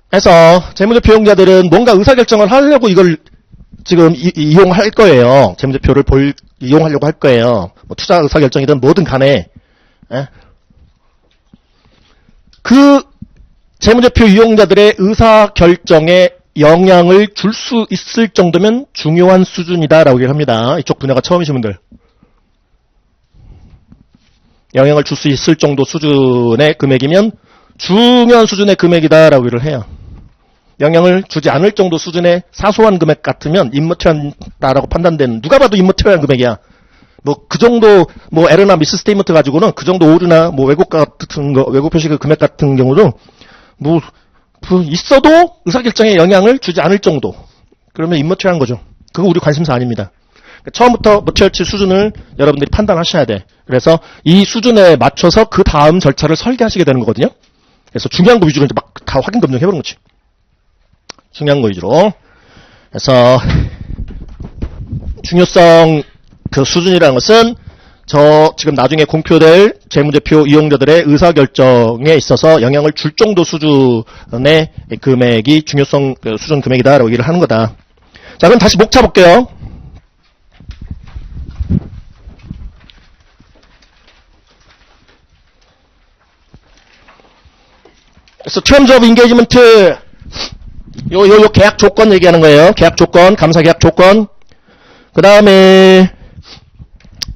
그래서 재무제표 이용자들은 뭔가 의사결정을 하려고 이걸 지금 이용할 거예요. 재무제표를 이용하려고 할 거예요. 뭐 투자 의사결정이든 뭐든 간에. 그 재무제표 이용자들의 의사결정에 영향을 줄 수 있을 정도면 중요한 수준이다라고 얘기를 합니다. 이쪽 분야가 처음이신 분들. 영향을 줄 수 있을 정도 수준의 금액이면 중요한 수준의 금액이다라고 얘기를 해요. 영향을 주지 않을 정도 수준의 사소한 금액 같으면 임머티리얼하다라고 판단되는, 누가 봐도 임머티리얼한 금액이야. 뭐 그 정도 뭐 에러나 미스 스테이트먼트 가지고는 그 정도 오류나 뭐 왜곡 같은 거, 왜곡 표시 그 금액 같은 경우도 뭐 있어도 의사결정에 영향을 주지 않을 정도. 그러면 임머티리얼한 거죠. 그거 우리 관심사 아닙니다. 처음부터 머티리얼치 수준을 여러분들이 판단하셔야 돼. 그래서 이 수준에 맞춰서 그 다음 절차를 설계하시게 되는 거거든요. 그래서 중요한 거 위주로 이제 막 다 확인 검증해보는 거지. 중요한 거 위주로. 그래서 중요성 그 수준이라는 것은 지금 나중에 공표될 재무제표 이용자들의 의사결정에 있어서 영향을 줄 정도 수준의 금액이 중요성 수준 금액이다라고 얘기를 하는 거다. 자, 그럼 다시 목 차볼게요. 그래서 terms of engagement, 요 계약 조건 얘기하는 거예요. 계약 조건, 감사 계약 조건. 그 다음에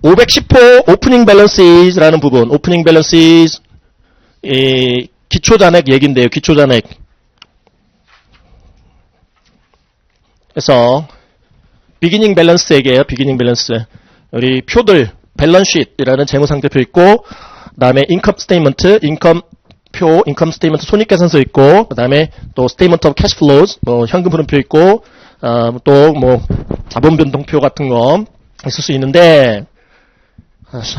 510호 오프닝 밸런스라는 부분, 오프닝 밸런스 기초 잔액 얘기인데요. 기초 잔액. 그래서 비기닝 밸런스 얘기예요. 비기닝 밸런스. 우리 표들 밸런스시트라는 재무상태표 있고, 그다음에 인컴 스테이먼트, 인컴 스테이먼트 손익계산서 있고, 그다음에 또 스테이먼트 오브 캐시 플로우즈, 뭐 현금 흐름표 있고, 또 뭐 자본 변동표 같은 거 있을 수 있는데,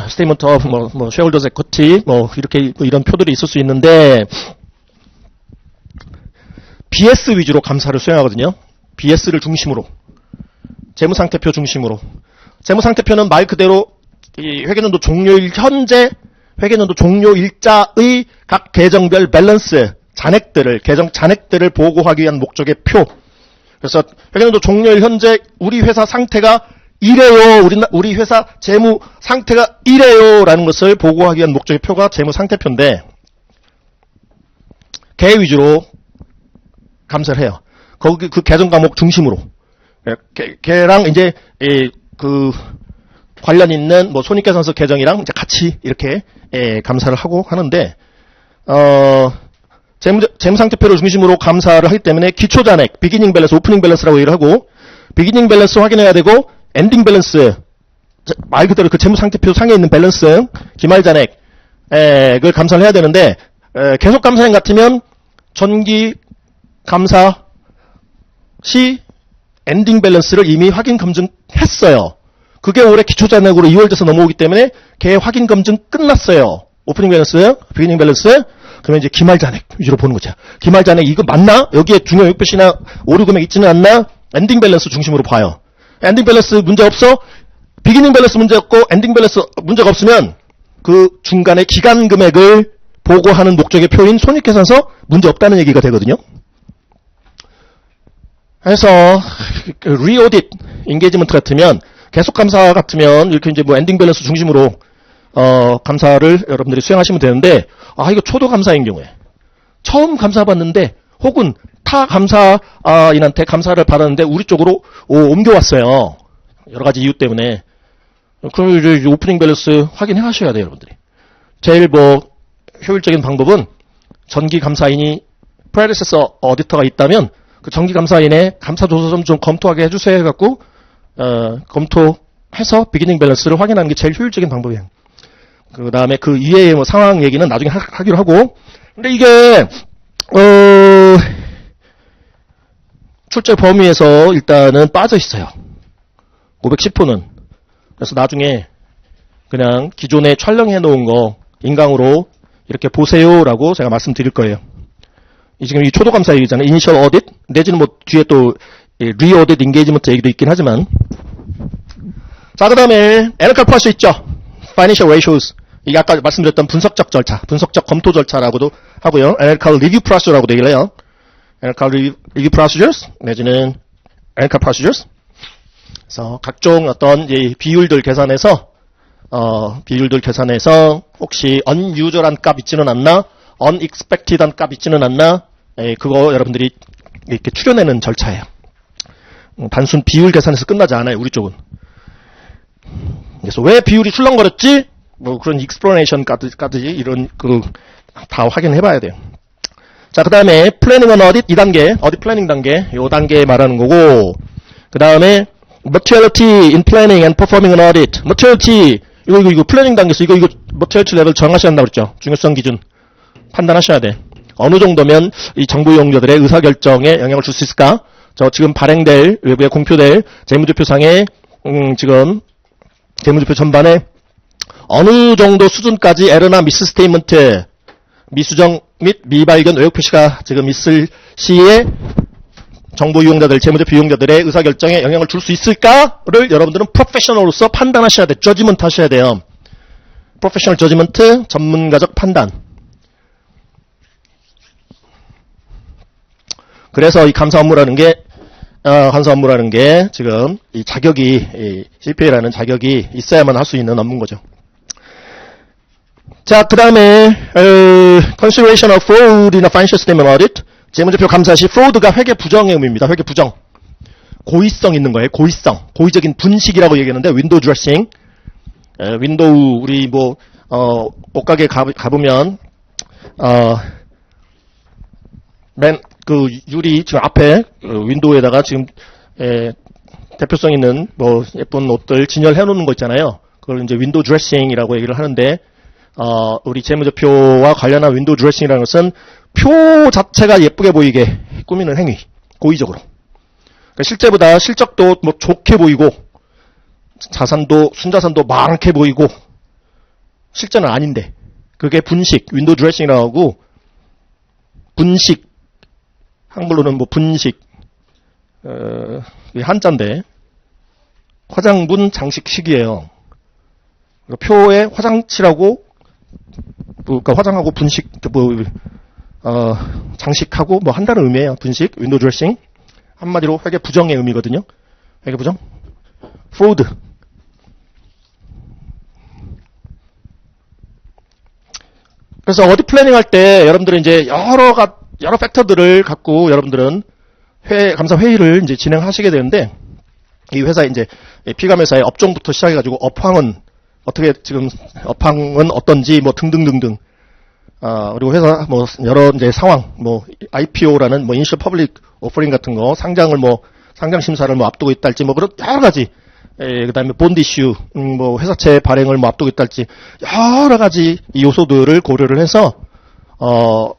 스테이먼트 오브 뭐 쉐어홀더스 에쿼티 뭐 이렇게 이런 표들이 있을 수 있는데, BS 위주로 감사를 수행하거든요. BS를 중심으로, 재무상태표 중심으로. 재무상태표는 말 그대로 이 회계연도 종료일 현재 회계연도 종료일자의 각 계정별 밸런스 잔액들을 계정 잔액들을 보고하기 위한 목적의 표. 그래서 회계연도 종료일 현재 우리 회사 상태가 이래요. 우리 회사 재무 상태가 이래요라는 것을 보고하기 위한 목적의 표가 재무상태표인데, 개 위주로 감사를 해요. 거기 그 계정 과목 중심으로. 걔랑 이제 그 관련 있는 뭐 손익계산서 계정이랑 이제 같이 이렇게 감사를 하고 하는데, 재무상태표를 중심으로 감사를 하기 때문에 기초 잔액, 비기닝 밸런스, 오프닝 밸런스라고 얘기를 하고, 비기닝 밸런스 확인해야 되고, 엔딩 밸런스, 말 그대로 그 재무상태표 상에 있는 밸런스, 기말 잔액을 감사를 해야 되는데, 계속 감사행 같으면 전기 감사 시 엔딩 밸런스를 이미 확인 검증했어요. 그게 올해 기초 잔액으로 2월 돼서 넘어오기 때문에 걔 확인 검증 끝났어요. 오프닝 밸런스, 비기닝 밸런스. 그러면 이제 기말 잔액 위주로 보는 거죠. 기말 잔액 이거 맞나? 여기에 중요 요표시나 오류 금액 있지는 않나? 엔딩 밸런스 중심으로 봐요. 엔딩 밸런스 문제 없어? 비기닝 밸런스 문제 없고 엔딩 밸런스 문제가 없으면 그 중간에 기간 금액을 보고하는 목적의 표인 손익계산서 문제 없다는 얘기가 되거든요. 그래서 리오딧 인게이지먼트 같으면, 계속 감사 같으면 이렇게 이제 뭐 엔딩 밸런스 중심으로 감사를 여러분들이 수행하시면 되는데, 이거 초도 감사인 경우에 처음 감사받는데 혹은 타 감사인한테 감사를 받았는데 우리 쪽으로 옮겨왔어요. 여러 가지 이유 때문에. 그럼 이제 오프닝 밸런스 확인해 하셔야 돼요, 여러분들이. 제일 뭐 효율적인 방법은 전기 감사인이 프레데세서 어디터가 있다면 그 전기 감사인의 감사 조서 좀 검토하게 해주세요 해갖고 검토해서 비기닝 밸런스를 확인하는 게 제일 효율적인 방법이에요. 그 다음에 그 이외의 뭐 상황 얘기는 나중에 하기로 하고. 근데 이게 출제 범위에서 일단은 빠져 있어요. 510호는. 그래서 나중에 그냥 기존에 촬영해 놓은 거 인강으로 이렇게 보세요라고 제가 말씀드릴 거예요. 지금 이 초도감사 얘기잖아요. 이니셜 어딧, 내지는 뭐 뒤에 또 리어딧 인게이지먼트 얘기도 있긴 하지만. 자, 그 다음에 애널칼 플러스 있죠. Financial Ratios. 이게 아까 말씀드렸던 분석적 절차, 분석적 검토 절차라고도 하고요. 애널칼 리뷰 프로세스라고도 얘기를 해요. 애널칼 리뷰 프로시저스 내지는 애널칼 프로시저스. 그래서 각종 어떤 비율들 계산해서 혹시 unusual한 값 있지는 않나, unexpected한 값 있지는 않나, 그거 여러분들이 이렇게 추려내는 절차예요. 단순 비율 계산에서 끝나지 않아요, 우리 쪽은. 그래서 왜 비율이 출렁거렸지? 뭐 그런 explanation 까지 이런 다 확인해봐야 돼요. 자, 그 다음에 planning on audit 2단계, 어디 플래닝 단계, 요 단계 말하는 거고, 그 다음에 materiality in planning and performing an audit. materiality 이거 플래닝 단계에서 이거 materiality 레벨 정하셔야 한다고 그랬죠. 중요성 기준 판단하셔야 돼. 어느 정도면 이 정부 이용자들의 의사결정에 영향을 줄 수 있을까? 지금 발행될 외부에 공표될 재무제표상에 지금 재무제표 전반에 어느 정도 수준까지 에러나 미스 스테이먼트, 미수정 및 미발견 외역 표시가 지금 있을 시에 정보 이용자들, 재무제표 이용자들의 의사결정에 영향을 줄 수 있을까를 여러분들은 프로페셔널로서 판단하셔야 돼. 저지먼트 하셔야 돼요. professional judgment, 전문가적 판단. 그래서 이 감사 업무라는 게 지금 이 자격이, 이 CPA라는 자격이 있어야만 할 수 있는 업무인 거죠. 자, 그 다음에, consideration of fraud in a financial statement audit. 재무제표 감사 시 fraud가 회계 부정의 의미입니다. 회계 부정. 고의성 있는 거예요. 고의성. 고의적인 분식이라고 얘기하는데, 윈도우 드레싱. 윈도우, 우리 옷가게 가보면, 그 유리 지금 앞에 윈도우에다가 지금 대표성 있는 예쁜 옷들 진열해 놓는 거 있잖아요. 그걸 이제 윈도우 드레싱이라고 얘기를 하는데 우리 재무제표와 관련한 윈도우 드레싱이라는 것은 표 자체가 예쁘게 보이게 꾸미는 행위. 고의적으로. 그러니까 실제보다 실적도 좋게 보이고 자산도 순자산도 많게 보이고 실제는 아닌데 그게 분식, 윈도우 드레싱이라고 하고 분식 한글로는 분식, 한자인데, 화장분 장식식이에요. 그러니까 표에 화장칠하고, 그러니까 화장하고 분식, 장식하고, 한다는 의미예요. 분식, 윈도우 드레싱. 한마디로 회계 부정의 의미거든요. 회계 부정. fraud. 그래서 어디 플래닝 할 때 여러분들은 이제 여러 팩터들을 갖고 여러분들은 감사 회의를 이제 진행하시게 되는데 이 회사 이제 피감 회사의 업종부터 시작해가지고 업황은 어떻게 지금 업황은 어떤지 등등등등 그리고 회사 여러 이제 상황 IPO라는 인셜 퍼블릭 오퍼링 같은 거 상장을 상장 심사를 앞두고 있다 할지 그런 여러 가지 그다음에 본드 이슈 회사채 발행을 앞두고 있다 할지 여러 가지 이 요소들을 고려를 해서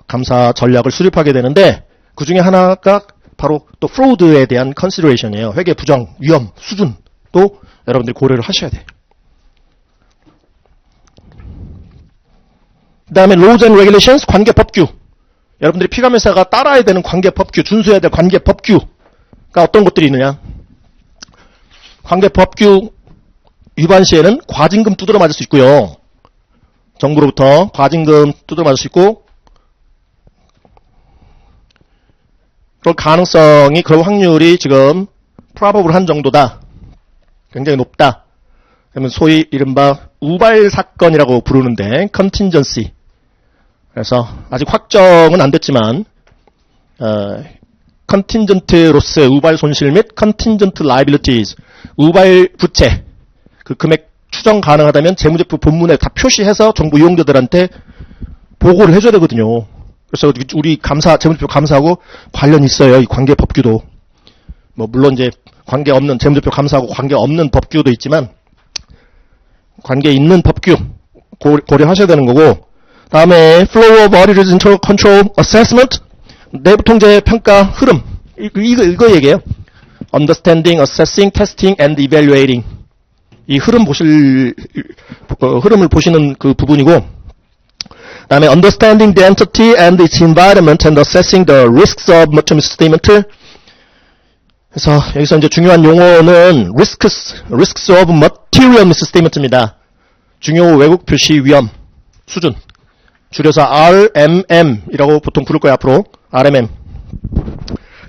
감사 전략을 수립하게 되는데 그 중에 하나가 바로 또 프로드에 대한 컨시더레이션이에요. 회계 부정, 위험, 수준도 여러분들이 고려를 하셔야 돼요. 그 다음에 Laws and Regulations, 관계 법규. 여러분들이 피감 회사가 따라야 되는 관계 법규, 준수해야 될 관계 법규가 어떤 것들이 있느냐. 관계 법규 위반 시에는 과징금 두드러 맞을 수 있고요. 정부로부터 과징금 두드러 맞을 수 있고 그럴 가능성이, 그럴 확률이 지금 probable한 정도다. 굉장히 높다. 그러면 소위 이른바 우발 사건이라고 부르는데 contingency. 그래서 아직 확정은 안 됐지만 contingent loss, 우발 손실 및 contingent liabilities, 우발 부채, 그 금액 추정 가능하다면 재무제표 본문에 다 표시해서 정부 이용자들한테 보고를 해줘야 되거든요. 그래서 우리 재무제표 감사하고 관련이 있어요. 이 관계 법규도. 물론 이제 관계 없는, 재무제표 감사하고 관계 없는 법규도 있지만, 관계 있는 법규 고려하셔야 되는 거고, 다음에 flow of auditors internal control assessment, 내부 통제 평가 흐름. 이거 얘기해요. understanding, assessing, testing, and evaluating. 이 흐름을 보시는 그 부분이고, 다음에 understanding the entity and its environment and assessing the risks of material misstatement. 그래서 여기서 이제 중요한 용어는 risks of material misstatement입니다. 중요 왜곡 표시 위험 수준. 줄여서 RMM이라고 보통 부를 거예요, 앞으로. RMM.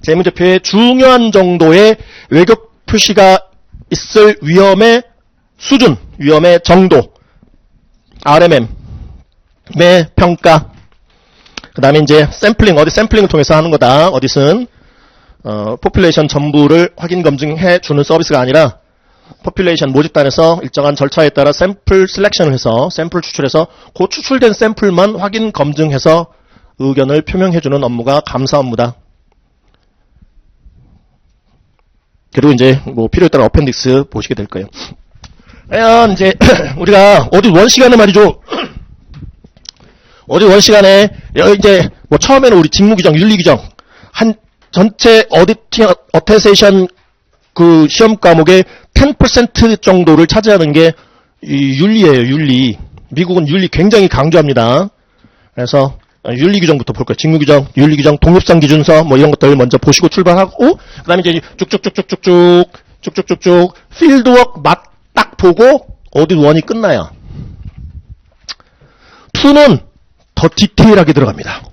재무제표에 중요한 정도의 왜곡 표시가 있을 위험의 수준, 위험의 정도. RMM. 의 평가. 그 다음에 이제 샘플링, 어디 샘플링을 통해서 하는 거다. 어디슨 포퓰레이션 전부를 확인 검증해 주는 서비스가 아니라 포퓰레이션 모집단에서 일정한 절차에 따라 샘플 셀렉션을 해서 샘플 추출해서 그 추출된 샘플만 확인 검증해서 의견을 표명해 주는 업무가 감사 업무다. 그리고 이제 필요에 따라 어펜딕스 보시게 될 거예요. 그러면 이제 우리가 어디 원 시간에 말이죠. 어디 원 시간에 이제 처음에는 우리 직무규정, 윤리규정 한 전체 어디팅 어테세이션 그 시험 과목의 10% 정도를 차지하는 게 이 윤리예요. 윤리. 미국은 윤리 굉장히 강조합니다. 그래서 윤리규정부터 볼 거예요. 직무규정, 윤리규정, 독립성 기준서 이런 것들 먼저 보시고 출발하고 그다음에 이제 쭉쭉쭉쭉 필드워크 맛 딱 보고 어디 원이 끝나요. 모두는 더 디테일하게 들어갑니다.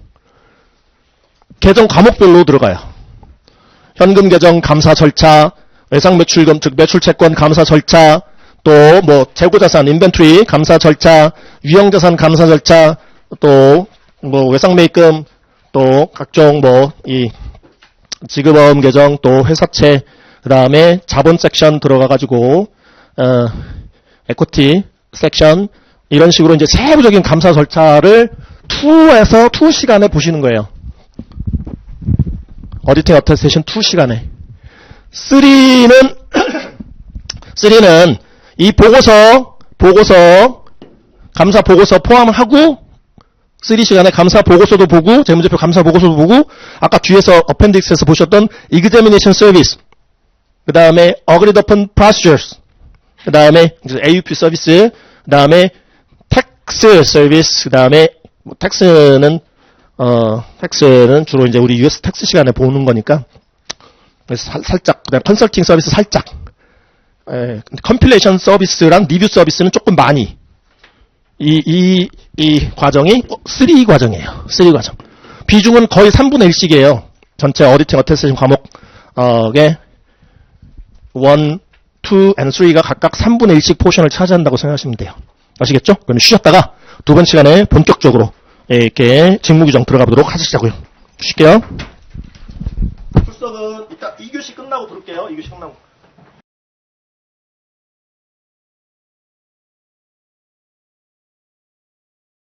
계정 과목별로 들어가요. 현금 계정 감사 절차, 외상 매출금, 즉 매출채권 감사 절차, 또 뭐 재고자산, 인벤토리 감사 절차, 유형자산 감사 절차, 또 뭐 외상 매입금, 또 각종 뭐 이 지급어음 계정, 또 회사채, 그 다음에 자본 섹션 들어가가지고 에코티 섹션 이런 식으로 이제 세부적인 감사 절차를 2 시간에 보시는 거예요. 어디팅 어테스테이션 2 시간에. 3는 이 보고서 감사 보고서 포함하고 3시간에 감사 보고서도 보고 재무제표 감사 보고서도 보고 아까 뒤에서 어펜딕스에서 보셨던 examination service 그 다음에 agreed upon procedures 그 다음에 AUP 서비스 그 다음에 tax service 그 다음에 뭐 텍스는 주로 이제 우리 US 텍스 시간에 보는 거니까 그래서 살짝 그다음 컨설팅 서비스 살짝 컴필레이션 서비스랑 리뷰 서비스는 조금 많이 이 과정이 3 과정이에요. 3 과정. 비중은 거의 3분의 1씩이에요. 전체 어디팅 어테스테이션 과목에 1, 2, and 3가 각각 3분의 1씩 포션을 차지한다고 생각하시면 돼요. 아시겠죠? 그럼 쉬셨다가 두 번째 시간에 본격적으로 이렇게 직무 규정 들어가 보도록 하시자고요. 쉴게요. 출석은 이따 2교시 끝나고 부를게요. 2교시 끝나고.